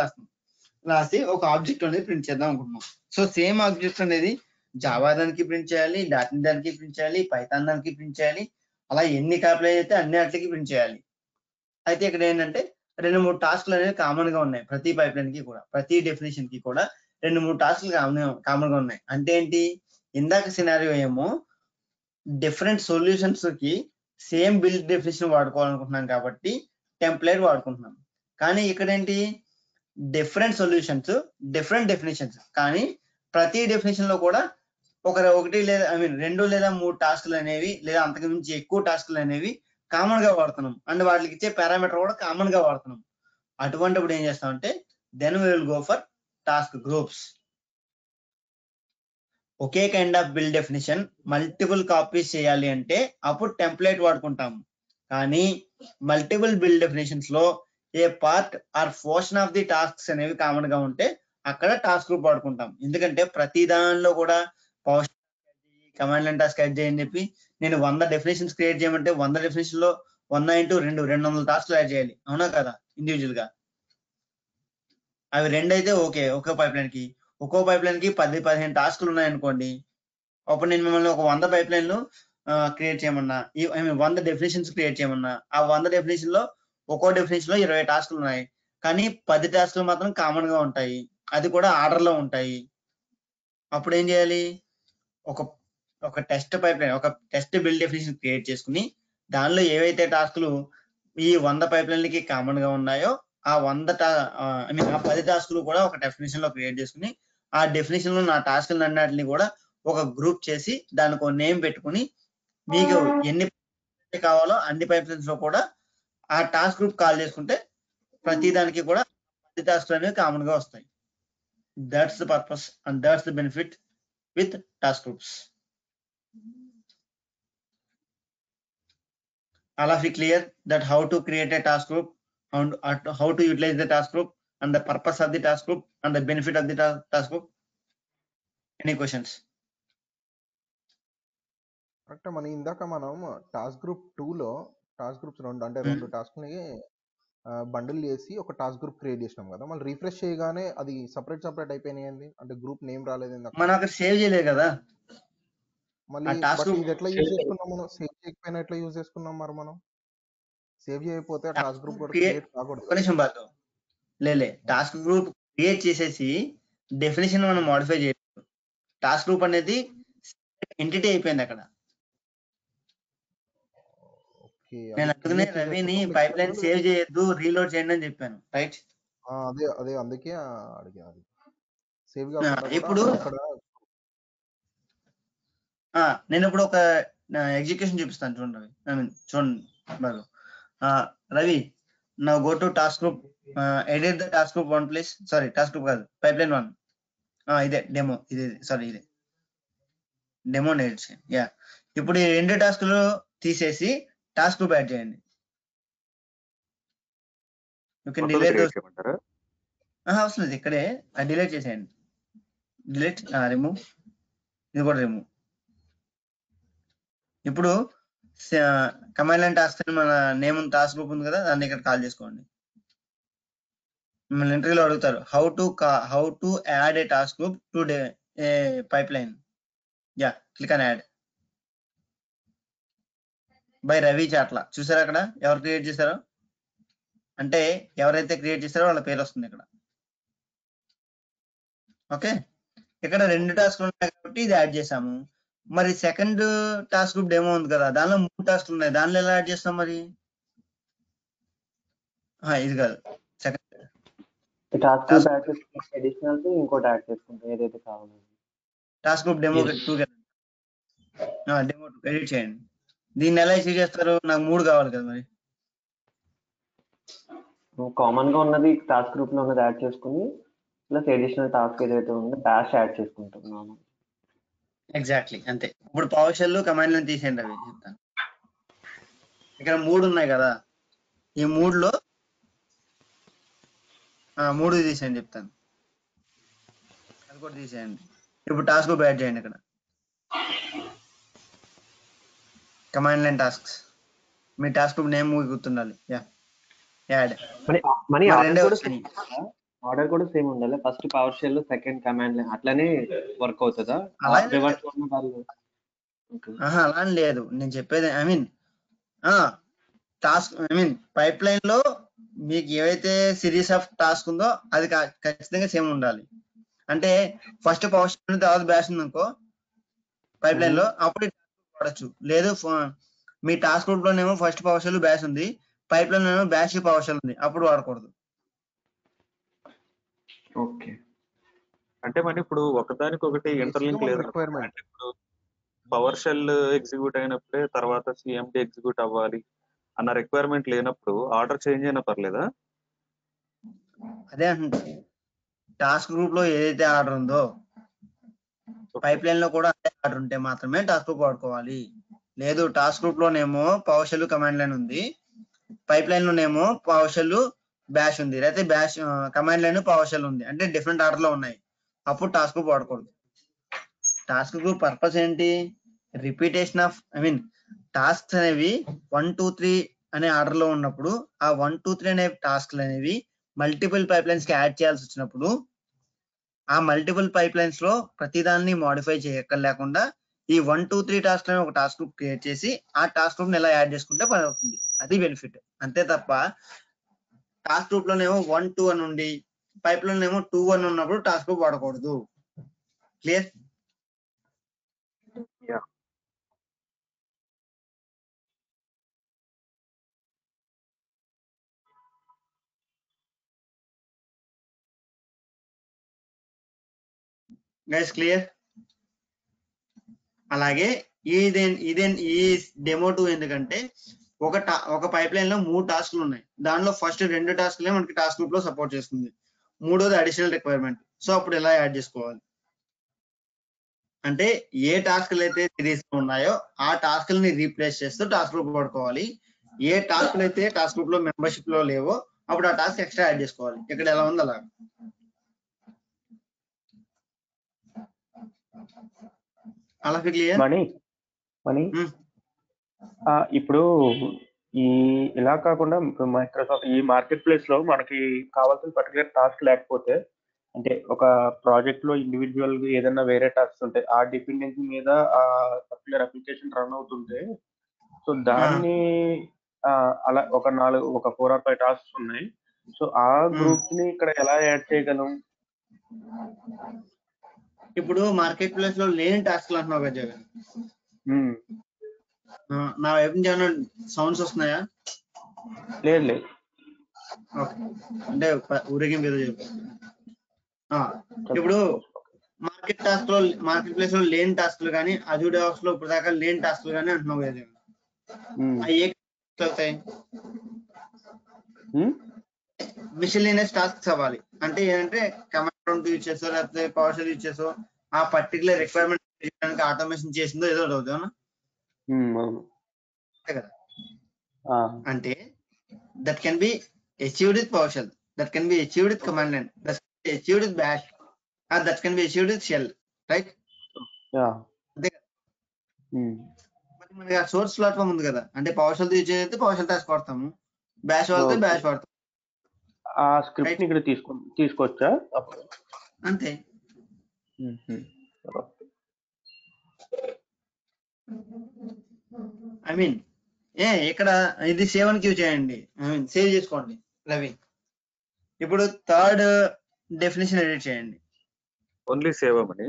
రాసి ఒక ఆబ్జెక్ట్ అనేది ప్రింట్ చేద్దాం అనుకుంటున్నాం. సో సేమ్ ఆబ్జెక్ట్ అనేది జావా దానికి ప్రింట్ చేయాలి, .NET దానికి ప్రింట్ చేయాలి, పైథాన్ దానికి ప్రింట్ చేయాలి, అలా ఎన్ని కాపీలు అయితే అన్ని వాటికి ప్రింట్ చేయాలి. అయితే ఇక్కడ ఏంటంటే 2-3 టాస్క్లు అనేవి కామన్ గా ఉన్నాయి ప్రతి పైప్ లైన్ కి కూడా, ప్రతి డెఫినేషన్ కి కూడా 2-3 టాస్క్లు కామన్ గా ఉన్నాయి. అంటే ఏంటి, ఇందాక సినారియో ఏమో డిఫరెంట్ సొల్యూషన్స్ కి సేమ్ బిల్డ్ డెఫినేషన్ వాడుకోవాలనుకుంటున్నాం కాబట్టి టెంప్లెట్ వాడుకుంటున్నాం. కానీ ఇక్కడ ఏంటి, డిఫరెంట్ సొల్యూషన్స్ డిఫరెంట్ డెఫినేషన్స్, కానీ ప్రతి డెఫినేషన్ లో కూడా ఒకటి లేదా 2 లేదా 3 టాస్క్లు అనేవి లేదా అంతకు మించి ఎక్కువ టాస్క్లు అనేవి కామన్ గా వాడుతున్నాం. అండ్ వాటికి ఇచ్చే పారామీటర్ కూడా కామన్ గా వాడుతున్నాం. అటువంటిప్పుడు ఏం చేస్తామంటే then we will go for task groups. ఒకే kind of build definition multiple copies చేయాలి అంటే అప్పుడు టెంప్లెట్ వాడుకుంటాం. కానీ మల్టిపుల్ బిల్డ్ డెఫినేషన్స్ లో a part or portion of the tasks అనేవి కామన్ గా ఉంటే అక్కడ టాస్క్ గ్రూప్ వాడుకుంటాం. ఎందుకంటే ప్రతి దానిలో కూడా కమాండ్ లైన్ టాస్క్ యాడ్ చేయని చెప్పి నేను 100 డెఫినేషన్స్ క్రియేట్ చేయమంటే 100 డెఫినేషన్ లో 100 × 200 టాస్క్లు యాడ్ చేయాలి, అవునా కదా? ఇండివిజువల్ గా అవి 2 అయితే ఓకే, ఒక్కో పైప్ లైన్ కి 10-15 టాస్క్లు ఉన్నాయనుకోండి, అప్పుడు నేను మిమ్మల్ని ఒక 100 పైప్ లైన్లు క్రియేట్ చేయమన్నా, 100 డెఫినేషన్స్ క్రియేట్ చేయమన్నా, ఆ 100 డెఫినేషన్ లో ఒక్కో డెఫినేషన్ లో 20 టాస్క్లు ఉన్నాయి, కానీ 10 టాస్క్లు మాత్రం కామన్ గా ఉంటాయి, అది కూడా ఆర్డర్ లో ఉంటాయి. అప్పుడు ఏం చేయాలి? ఒక టెస్ట్ పైప్ లైన్, ఒక టెస్ట్ బిల్డ్ డెఫినేషన్ క్రియేట్ చేసుకుని దానిలో ఏవైతే టాస్క్లు ఈ 100 పైప్ లైన్లకి కామన్ గా ఉన్నాయో ఆ 10 టాస్క్లు కూడా ఒక డెఫినేషన్ లో క్రియేట్ చేసుకుని ఆ డెఫినేషన్ లో నా టాస్క్లు అన్నిటిని కూడా ఒక గ్రూప్ చేసి దానికి ఒక నేమ్ పెట్టుకుని మీకు ఎన్ని కావాలో అన్ని పైప్ లైన్స్ లో కూడా ఆ టాస్క్ గ్రూప్ కాల్ చేసుకుంటే ప్రతి దానికి కూడా 10 టాస్క్లు అనేవి కామన్ గా వస్తాయి. That's the purpose and that's the benefit with task groups. All of you clear that how to create a task group and how to utilize the task group and the purpose of the task group and the benefit of the task group? Any questions? Correct. ఇందాక మనం task group 2లో task groups 2 అంటే 2 టాస్క్ని bundle చేసి ఒక task group create చేసినాం కదా, మళ్ళీ refresh చేయగానే అది సపరేట్ అయిపోయినాయి. అంటే గ్రూప్ నేమ్ రాలేదు. మనం అక్కడ సేవ్ చేయలేదు కదా మళ్ళీ task బట్ group ఇది ఎట్లా యూజ్ చేసుకున్నాం? మనం సేవ్ చేయకపోయినా ఎట్లా యూజ్ చేసుకున్నాం? మరి మనం సేవ్ చేయకపోతే ఆ టాస్క్ గ్రూప్ కూడా క్రియేట్ కాకూడదు. కనీసం బాగా లేలే టాస్క్ గ్రూప్ క్రియేట్ చేసేసి డెఫినేషన్ మనం మోడిఫై చేయలేదు. టాస్క్ గ్రూప్ అనేది ఎంటిటీ అయిపోయింది అక్కడ. నేను అందుకనే రవిని పైప్ లైన్ సేవ్ చేయొద్దు, రీలోడ్ చేయండి అని చెప్పాను, రైట్? అదే అందుకే అడిగా. అది సేవ్ కాకుండా ఇప్పుడు అక్కడ నేను ఇప్పుడు ఒక ఎగ్జిక్యూషన్ చూపిస్తాను చూడండి రవి. చూడండి బాగా. రవి, నా go to task group, edit the task group 1 please. Sorry, task group కాదు, పైప్ లైన్ 1. ఇదే డెమో, ఇదే డెమో ఎడిట్ చేయండి. యా, ఇప్పుడు ఈ 2 టాస్క్లు తీసేసి టాస్క్ గ్రూప్ యాడ్ చేయండి. అవసరం లేదు, ఇక్కడే డిలీట్ చేసేయండి. డిలీట్, రిమూవ్, ఇది కూడా రిమూవ్. ఇప్పుడు కమాండ్ లైన్ టాస్క్ అని మన నేమ్ టాస్క్ గ్రూప్ ఉంది కదా, దాన్ని ఇక్కడ కాల్ చేసుకోండి. మిమ్మల్ని ఇంటర్వ్యూలో అడుగుతారు how to add a task group to a pipe line. Yeah, click on add by Ravi Chatla. చూసారా అక్కడ ఎవరు క్రియేట్ చేశారో? అంటే ఎవరైతే క్రియేట్ చేశారో వాళ్ళ పేరు వస్తుంది ఇక్కడ. ఓకే, ఇక్కడ 2 టాస్క్లు ఉన్నాయి కాబట్టి ఇది యాడ్ చేసాము. మరి సెకండ్ టాస్క్ గ్రూప్ డెమో ఉంది కదా, దానిలో 3 టాస్క్లు ఉన్నాయి, దానిలో ఎలా యాడ్ చేస్తాం మరి? ఇది కాదు, second task group demo 2 demo 2 edit చేయండి. దీన్ని ఎలా అచీవ్ చేస్తారు? నాకు 3 కావాలి కదా. మరి కామన్ గా ఉన్నది టాస్క్ గ్రూప్ లో ఉన్నది యాడ్ చేసుకుని ప్లస్ అడిషనల్ టాస్క్ ఏదైతే ఉందో డాష్ యాడ్ చేసుకుంటున్నాను. ఎగ్జాక్ట్లీ అంతే. ఇప్పుడు పవర్ షెల్ కమాండ్ లైన్ తీసేయండి అవి చెప్తాను. ఇక్కడ 3 ఉన్నాయి కదా, ఈ 3లో 3 తీసేయండి చెప్తాను. అది కూడా తీసేయండి. ఇప్పుడు టాస్క్ గ్రూప్ యాడ్ చేయండి. ఇక్కడ కమాండ్ లైన్ టాస్క్స్, మీ టాస్క్ గ్రూప్ నేమ్ గుర్తుండాలి. యాడ్. ఆర్డర్ కూడా సేమ్ ఉండాలి. First power shell, second command line, అట్లనే వర్క్ అవుతుందా? అలా లేదు, నేను చెప్పేది టాస్క్ పైప్ లైన్ లో మీకు ఏవైతే సిరీస్ ఆఫ్ టాస్క్ ఉందో అది ఖచ్చితంగా సేమ్ ఉండాలి. అంటే ఫస్ట్ పవర్ షెల్ తర్వాత బ్యాష్ ఉంది అనుకో పైప్ లైన్ లో, అప్పుడు వాడచ్చు. లేదు మీ టాస్క్ గ్రూప్ లోనేమో ఫస్ట్ పవర్ షెల్ బ్యాష్ ఉంది, పైప్ లైన్ ఏమో బ్యాష్ పవర్ షెల్ ఉంది, అప్పుడు వాడకూడదు. ఓకే, అంటే మరి ఇప్పుడు ఒకదానికొకటి ఇంటర్లింక్ లేదు. అంటే ఇప్పుడు పవర్ షెల్ ఎగ్జిక్యూట్ అయినప్పుడే తర్వాత సిఎండి ఎగ్జిక్యూట్ అవ్వాలి అన్న రిక్వైర్మెంట్ లేనప్పుడు ఆర్డర్ చేంజ్ అయినా పర్లేదా? అదే అంటే టాస్క్ గ్రూప్ లో ఏదైతే ఆర్డర్ ఉందో పైప్ లైన్ లో కూడా అదే ఆర్డర్ ఉంటే మాత్రమే టాస్క్ గ్రూప్ వాడుకోవాలి. లేదు టాస్క్ గ్రూప్ లోనేమో పవర్ షెల్ కమాండ్ లైన్ ఉంది, పైప్ లైన్ లోనేమో పవర్ షెల్ బ్యాష్ ఉంది, లేకపోతే bash command line power shell ఉంది, అంటే డిఫరెంట్ ఆర్డర్ లో ఉన్నాయి, అప్పుడు టాస్క్ గ్రూప్ వాడకూడదు. టాస్క్ గ్రూప్ పర్పస్ ఏంటి? రిపీటేషన్ ఆఫ్ టాస్క్స్ అనేవి 1, 2, 3 అనే ఆర్డర్ లో ఉన్నప్పుడు ఆ 1, 2, 3 అనే టాస్క్లు అనేవి మల్టిపుల్ పైప్ లైన్స్ కి యాడ్ చేయాల్సి వచ్చినప్పుడు ఆ మల్టిపుల్ పైప్ లైన్స్ లో ప్రతిదాన్ని మోడిఫై చేయక్కర్లేకుండా ఈ 1, 2, 3 టాస్క్ అని ఒక టాస్క్ గ్రూప్ క్రియేట్ చేసి ఆ టాస్క్ గ్రూప్ ఎలా యాడ్ చేసుకుంటే పని అవుతుంది. అది బెనిఫిట్. అంతే తప్ప టాస్క్ గ్రూప్ లోనేమో 1, 2 అని ఉండి పైప్ లోనేమో 2, 1 ఉన్నప్పుడు టాస్క్ గ్రూప్ వాడకూడదు. క్లియర్? Guys clear? అలాగే ఈ డెమో 2 ఎందుకంటే ఒక పైప్ లైన్ లో 3 టాస్క్లు ఉన్నాయి. దానిలో ఫస్ట్ 2 టాస్క్లే మనకి టాస్క్ గ్రూప్ లో సపోర్ట్ చేస్తుంది. మూడోది అడిషనల్ రిక్వైర్మెంట్. సో అప్పుడు ఎలా యాడ్ చేసుకోవాలి అంటే ఏ టాస్క్లు అయితే సిరీస్ లో ఉన్నాయో ఆ టాస్క్లని రీప్లేస్ చేస్తూ టాస్క్ గ్రూప్ వాడుకోవాలి. ఏ టాస్క్లు అయితే టాస్క్ గ్రూప్ లో మెంబర్షిప్ లో లేవో అప్పుడు ఆ టాస్క్ ఎక్స్ట్రా యాడ్ చేసుకోవాలి. ఇక్కడ ఎలా ఉంది అలా. అలా క్లియర్? మనీ ఇప్పుడు ఈ ఇలా కాకుండా మైక్రోసాఫ్ట్ ఈ మార్కెట్ ప్లేస్ లో మనకి కావాల్సిన పర్టికులర్ టాస్క్ లేకపోతే అంటే ఒక ప్రాజెక్ట్ లో ఇండివిజువల్ గా ఏదైనా వేరే టాస్క్ ఉంటాయి ఆ డిపెండెన్సీ మీద ఆ పర్టికులర్ అప్లికేషన్ రన్ అవుతుంటే సో దాన్ని అలా ఒక 4 or 5 టాస్క్స్ ఉన్నాయి. సో ఆ గ్రూప్స్ ని ఇక్కడ ఎలా యాడ్ చేయగలం? ఇప్పుడు మార్కెట్ ప్లేస్ లో లేని టాస్క్లు అంటున్నావు కదా జగన్. నా వైపు నుంచి ఏమైనా సౌండ్స్ వస్తున్నాయా? లేదు. అంటే ఊరేగింపు ఏదో చెప్పు. ఇప్పుడు మార్కెట్ ప్లేస్ లో లేని టాస్క్లు కానీ అజూర్ డెవాప్స్ లో ఇప్పుడు దాకా లేని టాస్క్లు కానీ అంటున్నావు కదా జగన్. అవి ఏ అవుతాయి? మిషనరీస్ టాస్క్స్ అవ్వాలి. అంటే ఏంటంటే కమాండ్ యూజ్ చేసో లేకపోతే పవర్ షెల్ యూజ్ చేసో ఆ పర్టికులర్ రిక్వైర్మెంట్ ఆటోమేషన్ చేసిందో ఏదో అవుతుందా? కదా. అంటే that can be achieved with PowerShell, that can be achieved with command line, that can be achieved with bash, that can be achieved with shell, right? అంతే కదా. మరి మనకి ఆ సోర్స్ ప్లాట్ఫామ్ ఉంది కదా, అంటే పవర్ షెల్ యూజ్ చేస్తే power shell task వాడతాము, బ్యాష్ వాడితే బ్యాష్ వాడతాము. ఆ స్క్రిప్ట్ ఇక్కడ తీసుకోవచ్చా? అంతే. ఐ మీన్ ఇక్కడ ఇది సేవ్ అని క్యూ చేయండి, సేవ్ చేసుకోండి రవి. ఇప్పుడు థర్డ్ డెఫినేషన్ ఎడిట్ చేయండి. ఓన్లీ సేవ్ అమ్మని.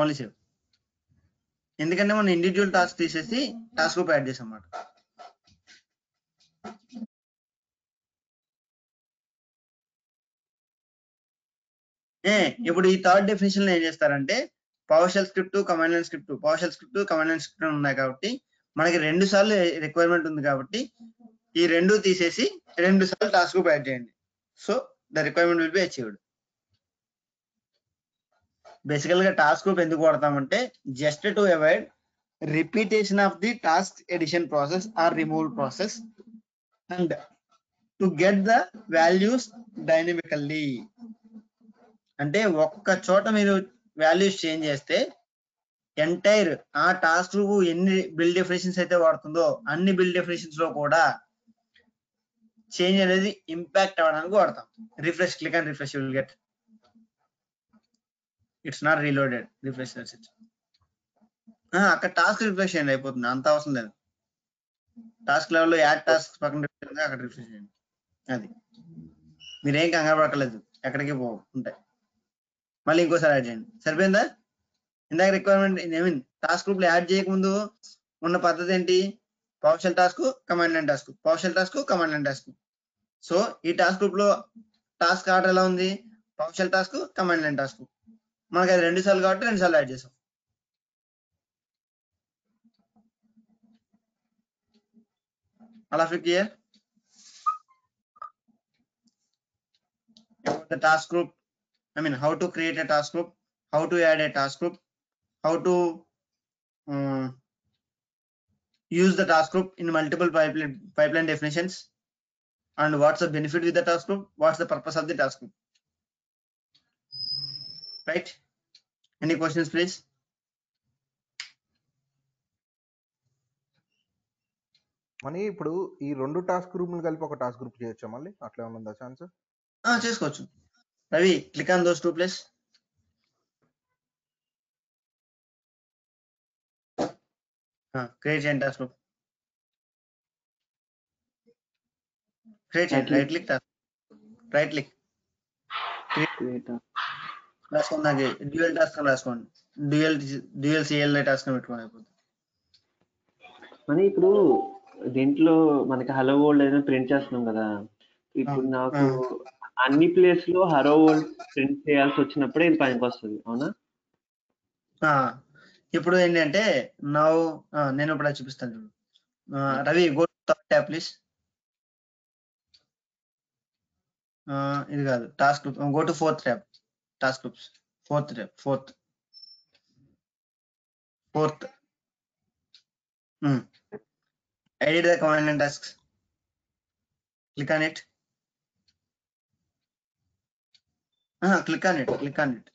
Only save. ఎందుకంటే మనం ఇండివిజువల్ టాస్క్ తీసేసి టాస్క్ గ్రూప్ యాడ్ చేసాం అన్నమాట. ఇప్పుడు ఈ థర్డ్ డెఫినేషన్ లో ఏం చేస్తారంటే PowerShell script, command line script, PowerShell script, command line script ఉన్నాయి కాబట్టి మనకి 2 సార్లు రిక్వైర్మెంట్ ఉంది కాబట్టి ఈ 2 తీసేసి 2 సార్లు టాస్క్ గ్రూప్ యాడ్ చేయండి. So the requirement will be achieved. బేసికల్ గా టాస్క్ గ్రూప్ ఎందుకు వాడతామంటే just to avoid repetition of the task edition process or removal process and to get the values dynamically. అంటే ఒక్క చోట మీరు వాల్యూస్ చేంజ్ చేస్తే ఎంటైర్ ఆ టాస్క్ ఎన్ని బిల్డ్ డెఫినేషన్స్ అయితే వాడుతుందో అన్ని బిల్డ్ డెఫినేషన్స్ లో కూడా చేంజ్ అనేది ఇంపాక్ట్ అవ్వడానికి వాడతాం. Refresh, click and refresh, you will get. It's not reloaded. Refresh అక్కడ టాస్క్ రిఫ్రెష్ చేయండి, అయిపోతుంది, అంత అవసరం లేదు. టాస్క్ లెవెల్లో యాడ్ టాస్క్ పక్కన అక్కడ రిఫ్రెష్ చేయండి. అది మీరేం కంగారు పడలేదు, ఎక్కడికి పోవు, ఉంటాయి. మళ్ళీ ఇంకోసారి యాడ్ చేయండి, సరిపోయిందా? ఇందాక requirement I mean task group లో యాడ్ చేయకముందు ఉన్న పద్ధతి ఏంటి? PowerShell task, command line task, PowerShell task, command line task. So ఈ టాస్క్ గ్రూప్ లో టాస్క్ ఆర్డర్ ఎలా ఉంది? PowerShell task, command line task. మనకి అది 2 సార్లు కాబట్టి 2 సార్లు యాడ్ చేసాం. అలా clear? The task group, I mean how to create a task group, how to add a task group, how to use the task group in multiple pipeline definitions, and what's the benefit with the task group, what's the purpose of the task group, right? Any questions please? Money ఇప్పుడు ఈ 2 task గ్రూప్లు కలిపి ఒక task group చేయొచ్చా? మళ్ళీ అట్లా ఏమన్నా ఉందా chance? చేసుకోవచ్చు. Ravi, click on those 2 places. Create చేయండి టాస్క్ గ్రూప్. క్రియేట్ చేయండి. రైట్ క్లిక్ రాసుకోండి. డ్యూయల్ టాస్క్ అని రాసుకోండి. డ్యూయల్ సిఎల్ టాస్క్ అని పెట్టుకోండి అయిపోతుంది. మరి ఇప్పుడు దీంట్లో మనకి హలో వరల్డ్ అయినా ప్రింట్ చేస్తున్నాం కదా, ఇప్పుడు నాకు అన్ని ప్లేస్ లో హలో వరల్డ్ ప్రింట్ చేయాల్సి వచ్చినప్పుడే ఇది పనికి వస్తుంది, అవునా? ఇప్పుడు ఏంటంటే నేను ఇప్పుడు అది చూపిస్తాను చూడు. Ravi go third tab please. ఇది కాదు task group, go to fourth tab, task groups fourth tab, fourth. edit the command line tasks. Click on it. Click on it.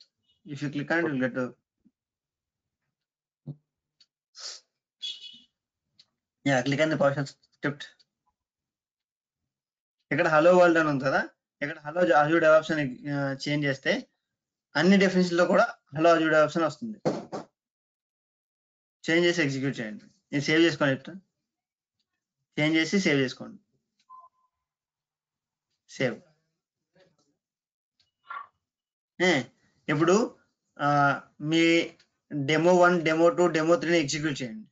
If you click on it, you'll get to click on the PowerShell script. ఇక్కడ hello world అని ఉంది కదా, ఇక్కడ hello Azure DevOps అని change చేస్తే అన్ని definition లో కూడా హలో అజూర్ డెవాప్స్ అని వస్తుంది. చేంజ్ చేసి ఎగ్జిక్యూట్ చేయండి. నేను సేవ్ చేసుకోండి, చెప్తా. చేంజ్ చేసి సేవ్ చేసుకోండి. సేవ్. ఇప్పుడు మీ డెమో 1, డెమో 2, డెమో 3 ఎగ్జిక్యూట్ చేయండి.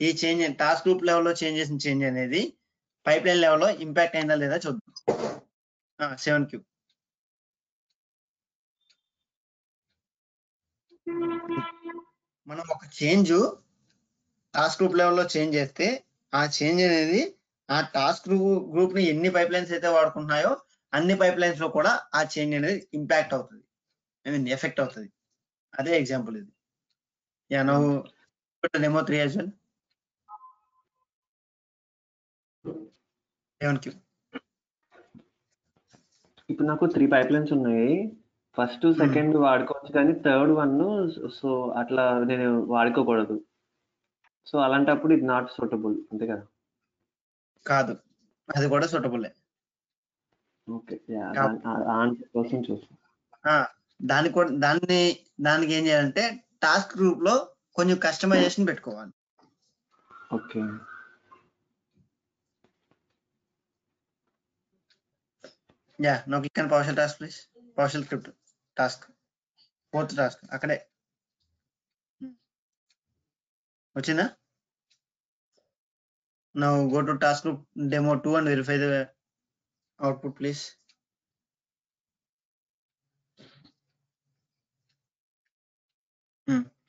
ఈ చేంజ్ టాస్క్ గ్రూప్ లెవెల్లో చేంజ్ అనేది పైప్ లైన్ లెవెల్లో ఇంపాక్ట్ అయిందా లేదా చూద్దాం. 7Q మనం ఒక చేంజ్ టాస్క్ గ్రూప్ లెవెల్లో చేంజ్ చేస్తే ఆ చేంజ్ అనేది ఆ టాస్క్ గ్రూప్ ని ఎన్ని పైప్ లైన్స్ అయితే వాడుకుంటున్నాయో అన్ని పైప్ లైన్స్ లో కూడా ఆ చేంజ్ అనేది ఇంపాక్ట్ అవుతుంది, ఎఫెక్ట్ అవుతుంది. అదే ఎగ్జాంపుల్ ఇది. Demo 3 as well. 7Q. ఇప్పుడు నాకు 3 పైప్ లైన్స్ ఉన్నాయి. ఫస్ట్ సెకండ్ వాడుకోవచ్చు కానీ థర్డ్ వన్ సో అట్లా నేను వాడుకోకూడదు. సో అలాంటప్పుడు ఇది నాట్ సూటబుల్, అంతే కదా? కాదు, అది కూడా సూటబుల్. ఓకే, ఆన్సర్ కోసం చూస్తాను. దానికి ఏం చేయాలంటే టాస్క్ గ్రూప్ లో కొంచెం కస్టమైజేషన్ పెట్టుకోవాలి. Okay, no click on PowerShell task please. PowerShell script task, fourth task అక్కడే వచ్చిందా? Now go to task group demo 2 and verify the output please.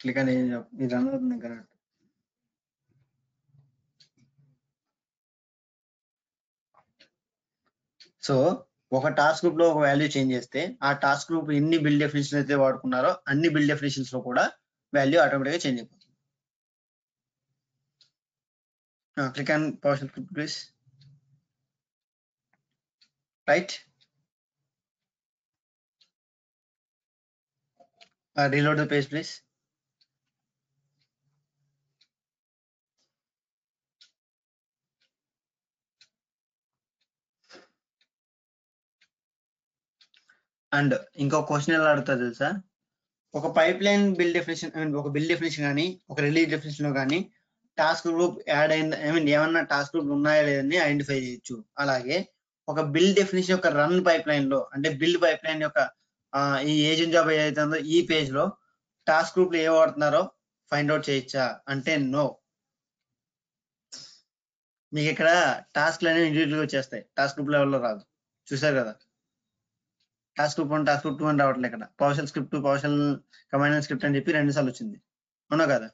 Click on ఇది రన్ అవుతుంది కరెక్ట్. సో ఒక task group లో ఒక value change చేస్తే ఆ task group ఎన్ని బిల్డ్ డెఫినిషన్ అయితే వాడుకున్నారో అన్ని బిల్డ్ డెఫినిషన్స్ లో కూడా వాల్యూ ఆటోమేటిక్ గా చేంజ్ అయిపోతుంది. Click on PowerShell script please. Right. Reload the page please. And ఇంకో క్వశ్చన్ ఎలా అడుగుతా తెలుసా? ఒక పైప్ లైన్ బిల్డ్ డెఫినేషన్, ఒక బిల్డ్ డెఫినేషన్ కానీ ఒక రిలీజ్ డెఫినేషన్ లో కానీ టాస్క్ గ్రూప్ యాడ్ అయింది, ఏమన్నా టాస్క్ గ్రూప్ ఉన్నాయా లేదని ఐడెంటిఫై చేయొచ్చు. అలాగే ఒక బిల్డ్ డెఫినేషన్ యొక్క రన్ పైప్ లైన్ లో, అంటే బిల్డ్ పైప్ లైన్ యొక్క ఈ ఏజెంట్ జాబ్ ఏదైతే ఉందో ఈ పేజ్ లో టాస్క్ గ్రూప్ లో ఏ వాడుతున్నారో ఫైండ్ అవుట్ చేయొచ్చా అంటే నో. మీకు ఇక్కడ టాస్క్లు అనేవి ఇండివిజువల్ గా వచ్చేస్తాయి, టాస్క్ గ్రూప్ లెవెల్లో రాదు. చూసారు కదా, టాస్క్ గ్రూప్ 1, టాస్క్ గ్రూప్ 2 అని రావట్లేదు. ఇక్కడ PowerShell script, PowerShell command line script అని చెప్పి 2 సార్లు వచ్చింది, అవునా కదా?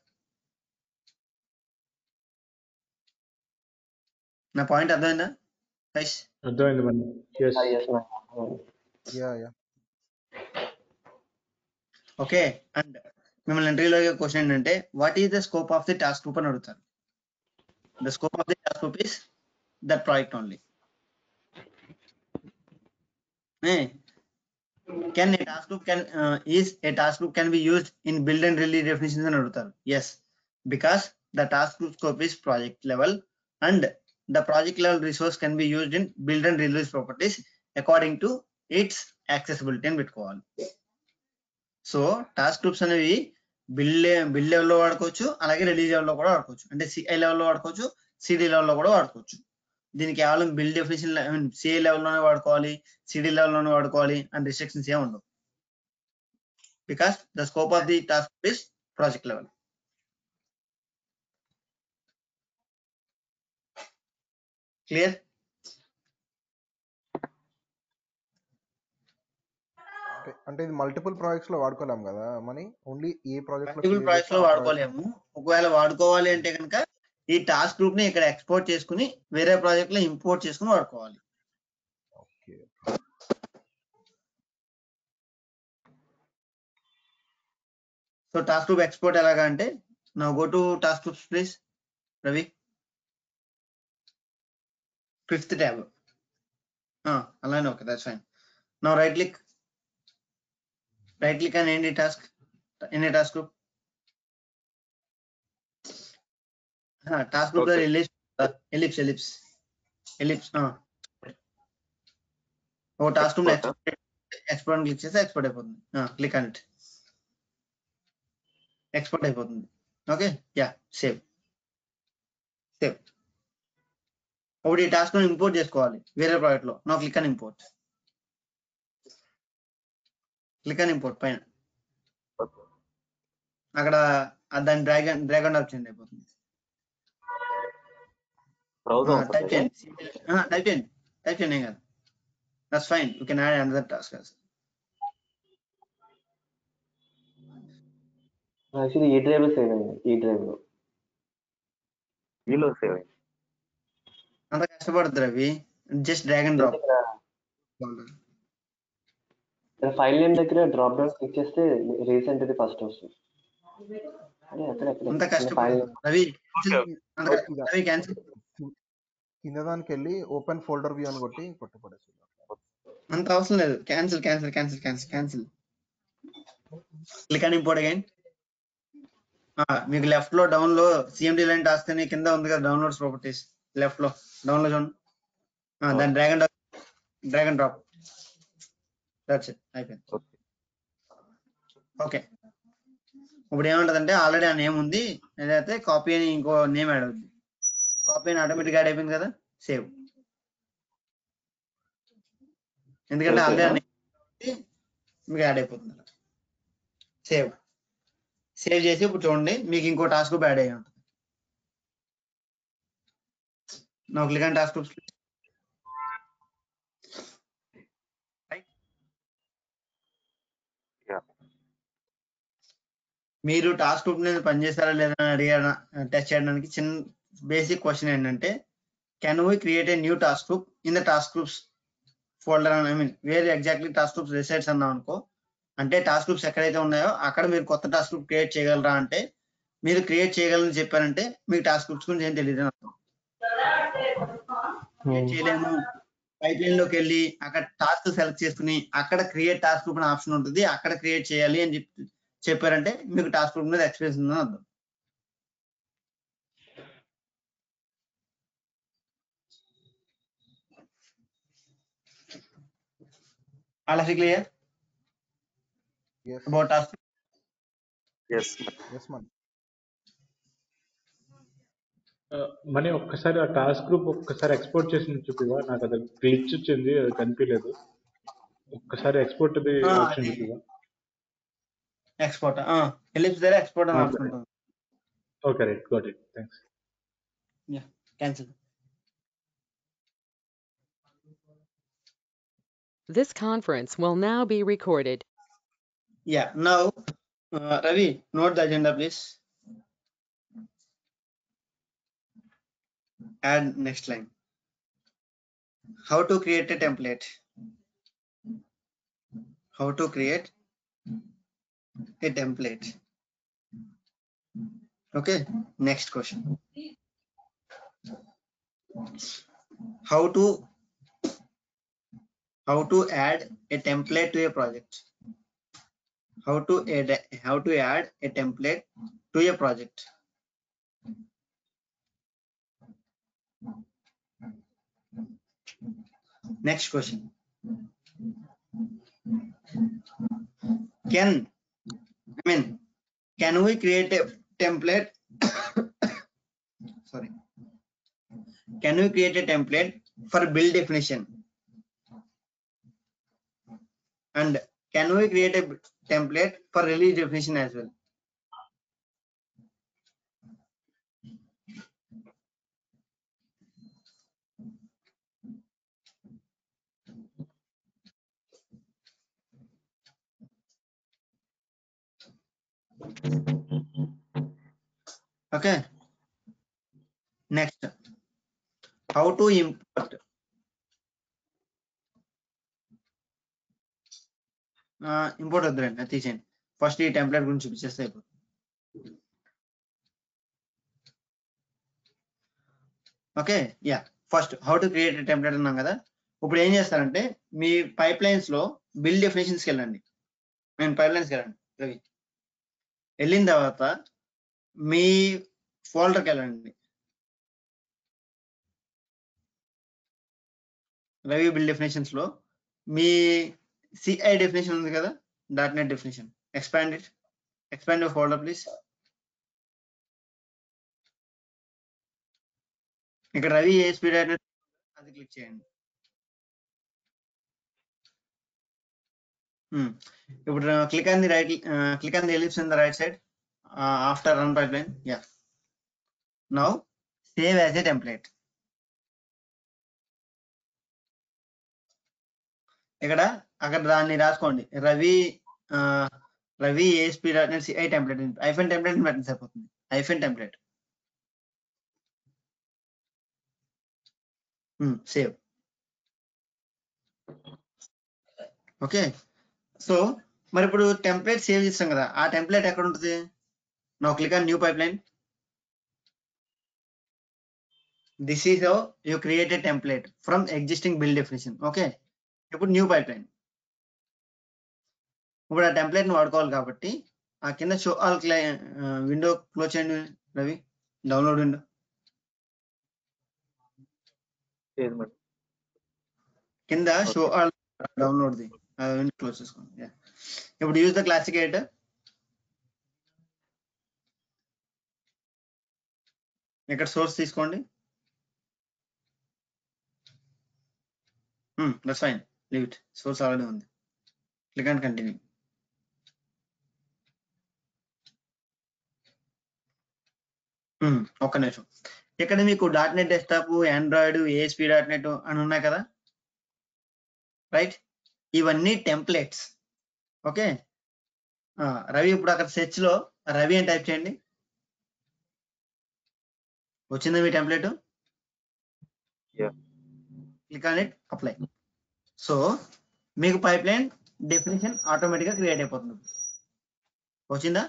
నా పాయింట్ అర్థమైందా? అర్థమైంది. ఓకే. అండ్ మిమ్మల్ని ఇంటర్వ్యూలో క్వశ్చన్ ఏంటంటే what is the scope of the task group అని అడుగుతారు. The scope of the task group is that project only. Can a task group can be used in build and release definitions అని అడుగుతారు. Yes, because the task group scope is project level and the project level resource can be used in build and release properties according to its accessibility అని పెట్టుకోవాలి. So task groups అనేవి build లెవెల్లో వాడుకోవచ్చు, అలాగే release లెవెల్లో కూడా వాడుకోవచ్చు. అంటే సిఐ లెవెల్లో వాడుకోవచ్చు, సిడి లెవెల్లో కూడా వాడుకోవచ్చు. దీనికి కేవలం బిల్డ్ డెఫినేషన్ సిఐ లెవెల్లోనే వాడుకోవాలి, సిడి లెవెల్లోనే వాడుకోవాలి అని రిస్ట్రిక్షన్స్ ఏమి ఉండవు. Because the scope of the task is project level. Clear? అంటే ఇది మల్టిపుల్ ప్రాజెక్ట్స్ లో వాడుకోలేం కదా మనీ, ఓన్లీ ఏ ప్రాజెక్ట్ మల్టిపుల్ ప్రాజెక్ట్స్ లో వాడుకోలేము. ఒకవేళ వాడుకోవాలి అంటే కనుక ఈ టాస్క్ గ్రూప్ ని ఇక్కడ ఎక్స్పోర్ట్ చేసుకుని వేరే ప్రాజెక్ట్ లో ఇంపోర్ట్ చేసుకుని వాడుకోవాలి. Okay. So task group export ఎలాగా అంటే, now go to task groups please Ravi. 5th tab. అలానే okay, that's fine. Now right click on any task group. Task group లో ellipse. ఓ టాస్క్ గ్రూప్ ఎక్స్పోర్ట్ క్లిక్ చేస్తే export అయిపోతుంది. Click on it, export అయిపోతుంది. Okay, yeah, save. ఒకటి ఈ task import చేసుకోవాలి వేరే project లో. నా క్లిక్ ఆన్ ఇంపోర్ట్ పైన అక్కడ దాని డ్రాగ్ అండ్ డ్రాప్ చేయండి, అయిపోతుంది. టైప్ చేయండి ఏం కాదు. That's fine, you can add another task. Actually ఈ డ్రైవ్ లో సేవ్ అయింది, ఈ డ్రైవ్ లో సేవ్ అయింది. అంత కష్టపడుతుంది అవి, just drag and drop. File name దగ్గర డ్రాప్ డౌన్ క్లిక్ చేస్తే రీసెంట్ ఇది ఫస్ట్ వస్తుంది. అంత కష్టపడదు రవి, క్యాన్సిల్. కింద దానికి వెళ్ళి ఓపెన్ ఫోల్డర్ వ్యూ అని కొట్టి పడేసి. అంత అవసరం లేదు, cancel. Click on import again. మీకు లెఫ్ట్ లో డౌన్ లో సిఎండి లైన్ టాస్క్ అని కింద ఉంది కదా, డౌన్లోడ్స్ ప్రాపర్టీస్ లెఫ్ట్ లో డౌన్ లో చూడండి. దాని drag and drop. That's it, అయిపోయింది. ఓకే, ఇప్పుడు ఏమంటదంటే ఆల్రెడీ ఆ నేమ్ ఉంది, ఏదైతే కాపీ అని ఇంకో నేమ్ యాడ్ అవుతుంది. కాపీ అని ఆటోమేటిక్ యాడ్ అయిపోయింది కదా, సేవ్. ఎందుకంటే ఆల్రెడీ మీకు యాడ్ అయిపోతుంది. సేవ్ చేసి ఇప్పుడు చూడండి, మీకు ఇంకో టాస్క్ గ్రూప్ యాడ్ అయ్యి ఉంటుంది. నా క్లిక్ ఆన్ టాస్క్ గ్రూప్స్. మీరు టాస్క్ గ్రూప్ మీద పనిచేస్తారా లేదా టెస్ట్ చేయడానికి చిన్న బేసిక్ క్వశ్చన్ ఏంటంటే, can we create a new task group in the task groups folder? I mean where exactly task groups resides అన్నాం అనుకో, అంటే టాస్క్ గ్రూప్స్ ఎక్కడైతే ఉన్నాయో అక్కడ మీరు కొత్త టాస్క్ గ్రూప్ క్రియేట్ చేయగలరా అంటే, మీరు క్రియేట్ చేయగలని చెప్పారంటే మీకు టాస్క్ గ్రూప్స్ గురించి ఏం తెలియదు అని అర్థం. చేయలేము, పైప్ లైన్ లోకి వెళ్ళి అక్కడ టాస్క్ సెలెక్ట్ చేసుకుని అక్కడ క్రియేట్ టాస్క్ గ్రూప్ అనే ఆప్షన్ ఉంటుంది, అక్కడ క్రియేట్ చేయాలి అని చెప్పారంటే మీకు టాస్క్ గ్రూప్ మీద ఎక్స్పీరియన్స్ ఉందని అర్థం. All is clear about task? Yes. Money ఒక్కసారి ఆ టాస్క్ గ్రూప్ ఒక్కసారి ఎక్స్పోర్ట్ చేసి చూపివా, నాకు అది గ్లిచ్ వచ్చింది, అది కనిపించలేదు. ఒక్కసారి ఎక్స్పోర్ట్ ఆప్షన్ చూపివా. ఎక్స్పోర్ట్ ఎలిప్స్ దగ్గర ఎక్స్పోర్ట్ అని ఆప్షన్ ఉంటుంది. Okay, right, got it, thanks. Yeah, cancel. This conference will now be recorded. Yeah, now Ravi, note the agenda please. Add next line. How to create a template. How to create a template. Okay, next question. How to add a template to a project. How to add a template to a project. Next question. can we create a template? Sorry. Can we create a template for build definition? And can we create a template for release definition as well? Okay. Next, how to import import వద్దురండి అది తీసేయండి. First ఈ template గురించి చూపించేస్తే అయిపోతుంది. Okay, yeah, first how to create template అన్నాం కదా. ఇప్పుడు ఏం చేస్తారంటే మీ పైప్ లైన్స్ లో బిల్డ్ డెఫినేషన్స్కి వెళ్ళండి. నేను పైప్ లైన్స్కి వెళ్ళండి రవి. వెళ్ళిన తర్వాత మీ ఫోల్డర్కి వెళ్ళండి. రవి బిల్డ్ డెఫినేషన్స్ లో మీ సిఐ డెఫినేషన్ ఉంది కదా, .NET definition. expand your folder please. ఇక్కడ రవి ASP.NET అది క్లిక్ చేయండి. ఇప్పుడు click on the ellipse in the right side after run pipeline. Yeah, now save as a template. అక్కడ దాన్ని రాసుకోండి, Ravi ASP.NET CI template hyphen template పెట్టండి సరిపోతుంది. Hyphen template save. Okay, so మరి ఇప్పుడు టెంప్లెట్ సేవ్ చేస్తాం కదా, ఆ టెంప్లెట్ ఎక్కడ ఉంటుంది? Now click on new pipe line. This is how you create a template from existing build definition. Okay, ఇప్పుడు న్యూ పైప్ లైన్. ఇప్పుడు ఆ టెంప్లెట్ ని వాడుకోవాలి కాబట్టి ఆ కింద షో ఆల్ విండో క్లోజ్ చేయండి రవి, డౌన్లోడ్ విండో కింద show all download the window close చేసుకోండి. ఇప్పుడు యూజ్ ద క్లాసిక్ ఎడిటర్. ఇక్కడ సోర్స్ తీసుకోండి. That's fine, leave it. Source already ఉంది. Click and continue. ఒక్క నిమిషం. ఇక్కడ మీకు .NET డెస్క్టాప్, ఆండ్రాయిడ్, ASP.NET అని ఉన్నాయి కదా, రైట్? ఇవన్నీ టెంప్లెట్స్. ఓకే, రవి ఇప్పుడు అక్కడ సెర్చ్ లో రవి అని టైప్ చేయండి. వచ్చిందా మీ template? Click on it, apply. So మీకు పైప్ లైన్ డెఫినేషన్ ఆటోమేటిక్ గా క్రియేట్ అయిపోతుంది. వచ్చిందా?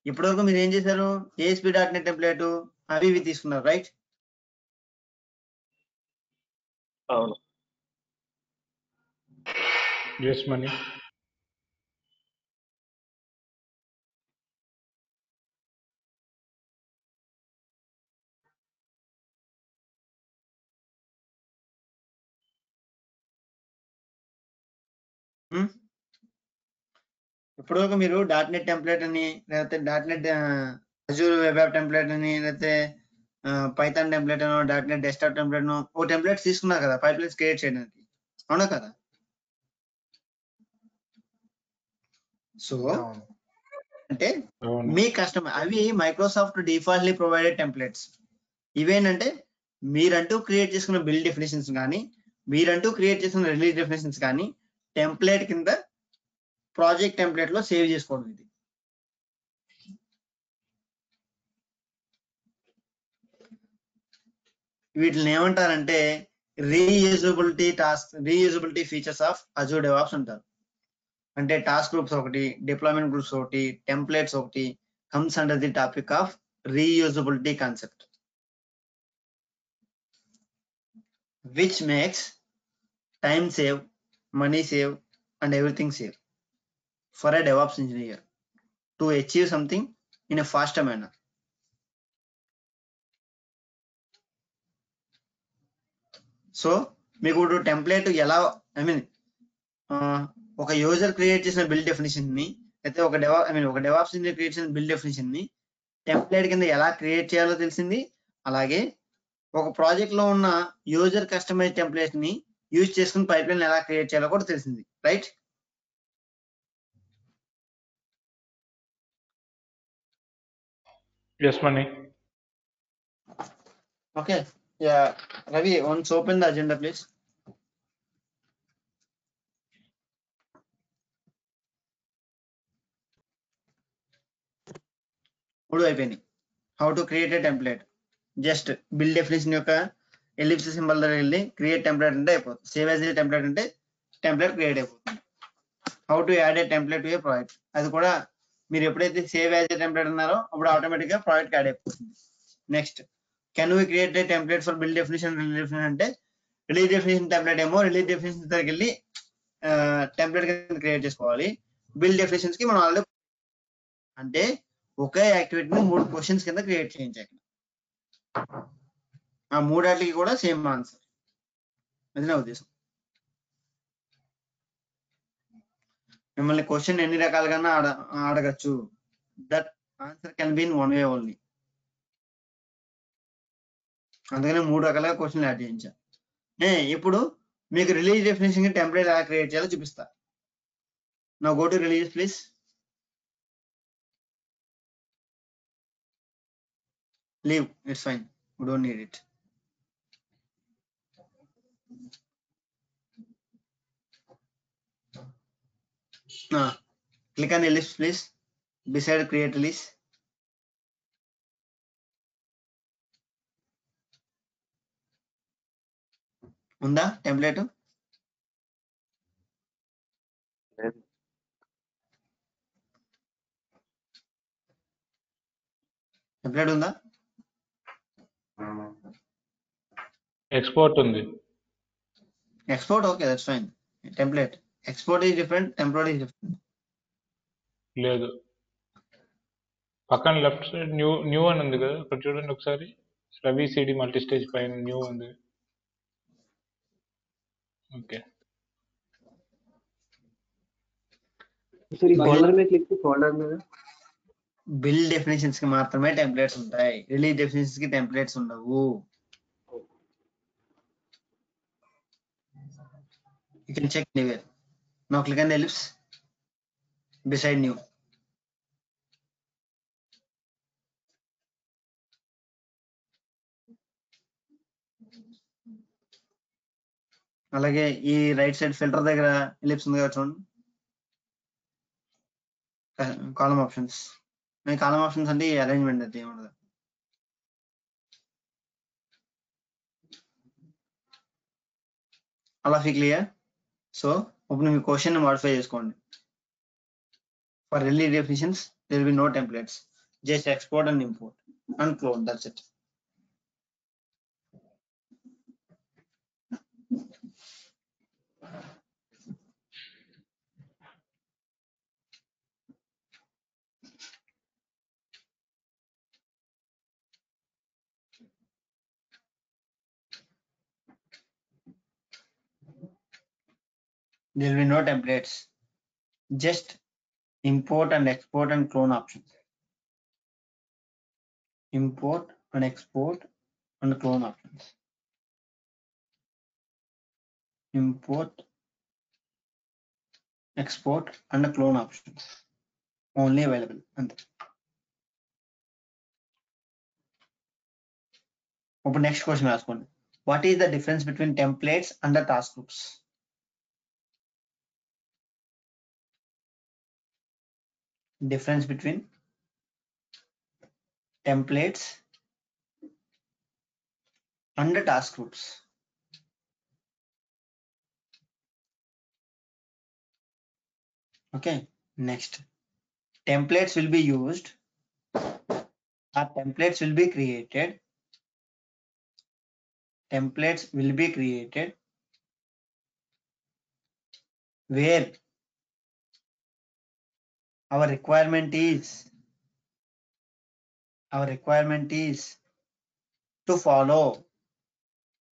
ఇప్పటివరకు మీరు ఏం చేశారు? ASP.NET టెంప్లెట్ అవి ఇవి తీసుకున్నారు, రైట్? అవును. yes money. ఇప్పటివరకు మీరు .NET టెంప్లెట్ అని, లేకపోతే .NET Azure web app template అని, లేకపోతే పైథాన్ టెంప్లెట్ అనో, .NET డెస్క్టాప్ టెంప్లెట్ నో ఓ టెంప్లెట్స్ తీసుకున్నారు కదా పైప్ లైన్స్ క్రియేట్ చేయడానికి, అవునా కదా? సో అంటే మీ కస్టమర్ అవి మైక్రోసాఫ్ట్ డిఫాల్ట్లీ ప్రొవైడెడ్ టెంప్లెట్స్. ఇవేంటంటే మీరంటూ క్రియేట్ చేసుకున్న బిల్డ్ డెఫినేషన్స్ కానీ, మీరంటూ క్రియేట్ చేసుకున్న రిలీజ్ డెఫినేషన్స్ కానీ టెంప్లెట్ కింద ప్రాజెక్ట్ టెంప్లెట్ లో సేవ్ చేసుకోవడం. ఇది వీటిని ఏమంటారంటే reusability features of Azure DevOps అంటారు. అంటే టాస్క్ గ్రూప్స్ ఒకటి, డిప్లాయ్మెంట్ గ్రూప్స్ ఒకటి, టెంప్లెట్స్ ఒకటి comes under the topic of reusability concept, which makes time save, money save and everything save for a DevOps engineer to achieve something in a faster manner. So మీకు template ఎలా, ఒక user create చేసిన build definition ని అయితే ఒక DevOps engineer create చేసిన build definition ని template కింద ఎలా క్రియేట్ చేయాలో తెలిసింది. అలాగే ఒక ప్రాజెక్ట్ లో ఉన్న యూజర్ కస్టమైజ్ టెంప్లెట్ ని యూజ్ చేసుకుని పైప్ లైన్ ఎలా క్రియేట్ చేయాలో కూడా తెలిసింది. Right? Yes, Mani. Okay. Yeah, Ravi, once open the agenda, please. మూడు అయిపోయింది. How to create a template. Just build definition యొక్క ఎలిప్స్ సింబల్ దగ్గర వెళ్ళి క్రియేట్ టెంప్లెట్ అంటే అయిపోతుంది. సేవ్ యాజ్ ఏ టెంప్లెట్ అంటే టెంప్లెట్ క్రియేట్ అయిపోతుంది. How to add A template to A project. అది కూడా మీరు ఎప్పుడైతే సేవ్ యాజ్ ఏ టెంప్లెట్ అన్నారో అప్పుడు ఆటోమేటిక్ గా ప్రాజెక్ట్ యాడ్ అయిపోతుంది. Next, can we create a template for build definition release definition అంటే రిలీజ్ డెఫినేషన్ టెంప్లెట్ ఏమో రిలీజ్ డెఫినేషన్ దగ్గరికి వెళ్ళి టెంప్లెట్ కింద క్రియేట్ చేసుకోవాలి. బిల్డ్ డెఫినేషన్స్ కి మనం ఆల్రెడీ అంటే ఒకే యాక్టివిటీని 3 క్వశ్చన్స్ కింద క్రియేట్ చేయించాలి. ఆ మూడాటికి కూడా సేమ్ ఆన్సర్. అది నా ఉద్దేశం. మిమ్మల్ని క్వశ్చన్ ఎన్ని రకాలుగా అడగచ్చు. That answer can be in one way only. అందుకని 3 రకాలుగా క్వశ్చన్ యాడ్ చేయించా. ఇప్పుడు మీకు రిలీజ్ డెఫినేషన్ టెంప్లెట్ ఎలా క్రియేట్ చేయాలో చూపిస్తా. Now go to release please. Leave, it's fine. We don't need it. Click on ellipse, please. Beside create release. ఉందా template? Template ఉందా? Export ఉంది. Export okay, that's fine. Template export is different, template is different. లేదు, పక్కన left side new అని ఉంది కదా, అక్కడ చూడండి ఒకసారి. రవి సిడి మల్టీ స్టేజ్ పైన న్యూ ఉంది. ఓకే, ఫోల్డర్ మీద క్లిక్, ఫోల్డర్ మీద బిల్డ్ డెఫినేషన్స్ కి మాత్రమే టెంప్లెట్స్ ఉంటాయి. రిలీజ్ డెఫినేషన్స్ కి టెంప్లెట్స్ ఉండవు. You can check anywhere. Now click on the ellipse beside new. అలాగే ఈ రైట్ సైడ్ ఫిల్టర్ దగ్గర ఎలిప్స్ ఉంది కదా చూడండి. Column options. కాలమ్ ఆప్షన్స్ అంటే ఈ అరేంజ్మెంట్ అయితే ఏముండదు. అలా క్లియర్. సో ఇప్పుడు మీ క్వశ్చన్ మాడిఫై చేసుకోండి. For release definitions there will be no templates, just export and import and clone, that's it. There will be no templates, just import and export and clone options. Import and export and clone options. Import, export and clone options only available. అంతే. ఇప్పుడు next question రాసుకోండి. What is the difference between templates and task groups? Difference between templates and task groups. Okay, next, templates will be used, or templates will be created. Templates will be created where our requirement is to follow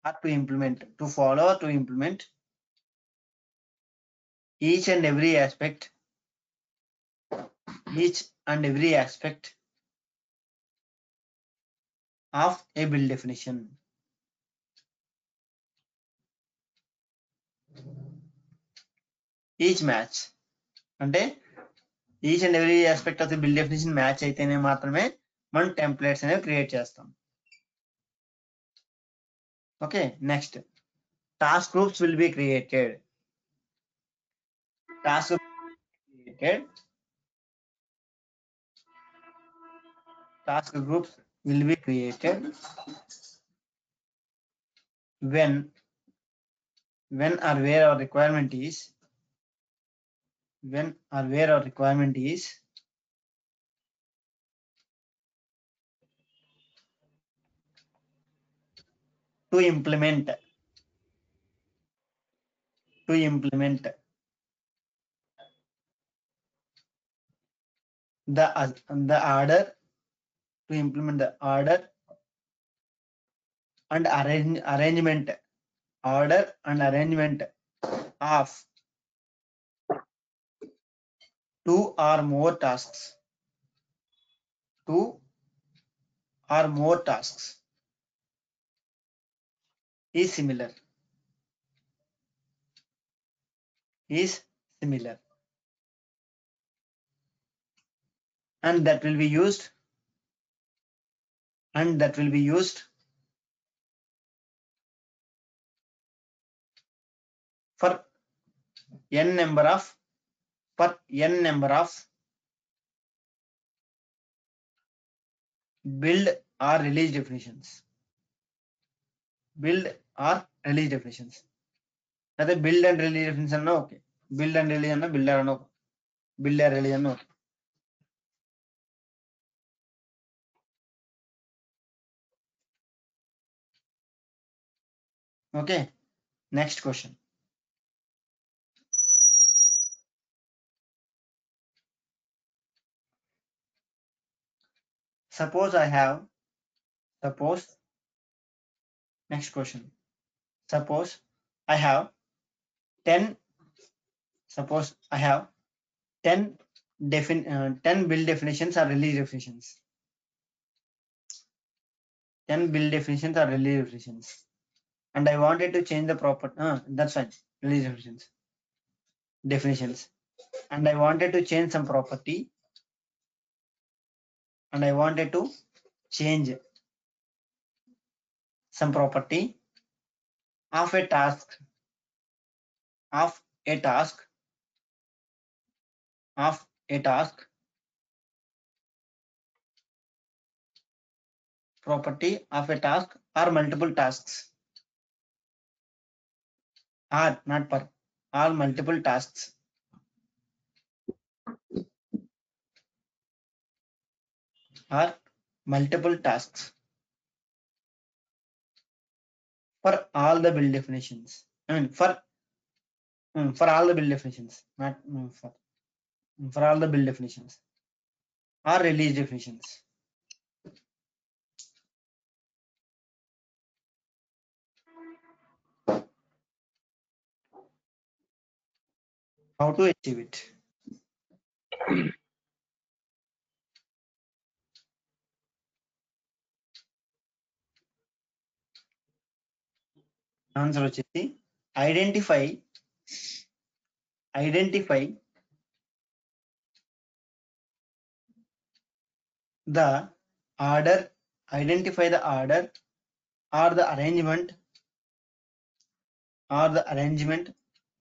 or to implement each and every aspect each and every aspect of a build definition. Each match అంటే each and every aspect of the build definition match అయితేనే మాత్రమే మనం templates అనేవి create చేస్తాం. Okay, next task groups will be created. Task groups will be created when or where our requirement is to implement the order, to implement the order and arrangement of 2 or more tasks. 2 or more tasks is similar. And that will be used for n number of build or release definitions. అదే build and release definitions అన్నా okay, build and release అన్నా builder అన్నా okay, build or release అన్నా okay. Okay, next question. Suppose I have 10 build definitions or release definitions. 10 build definitions or release definitions, and I wanted to change the property. That's fine. Release definitions, and I wanted to change some property, and I wanted to change some property of a task property of a task or multiple tasks, or not per, or multiple tasks. Or multiple tasks for all the build definitions. I mean for all the build definitions, not for all the build definitions or release definitions. How to achieve it? Answer వచ్చేసి identify the order or the arrangement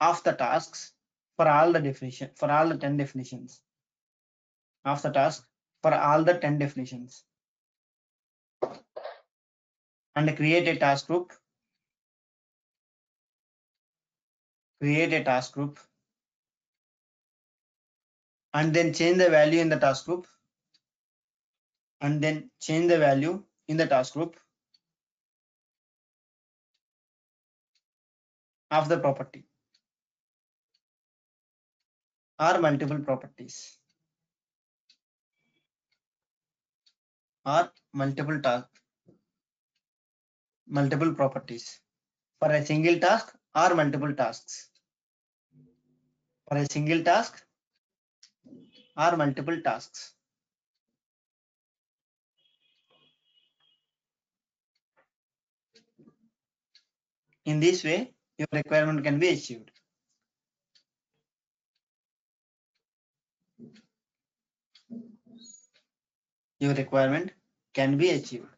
of the tasks for all the 10 definitions of the task for all the 10 definitions, and create a task group and then change the value in the task group of the property or multiple properties or multiple properties for a single task or multiple tasks. For a single task or multiple tasks. In this way, your requirement can be achieved. Your requirement can be achieved.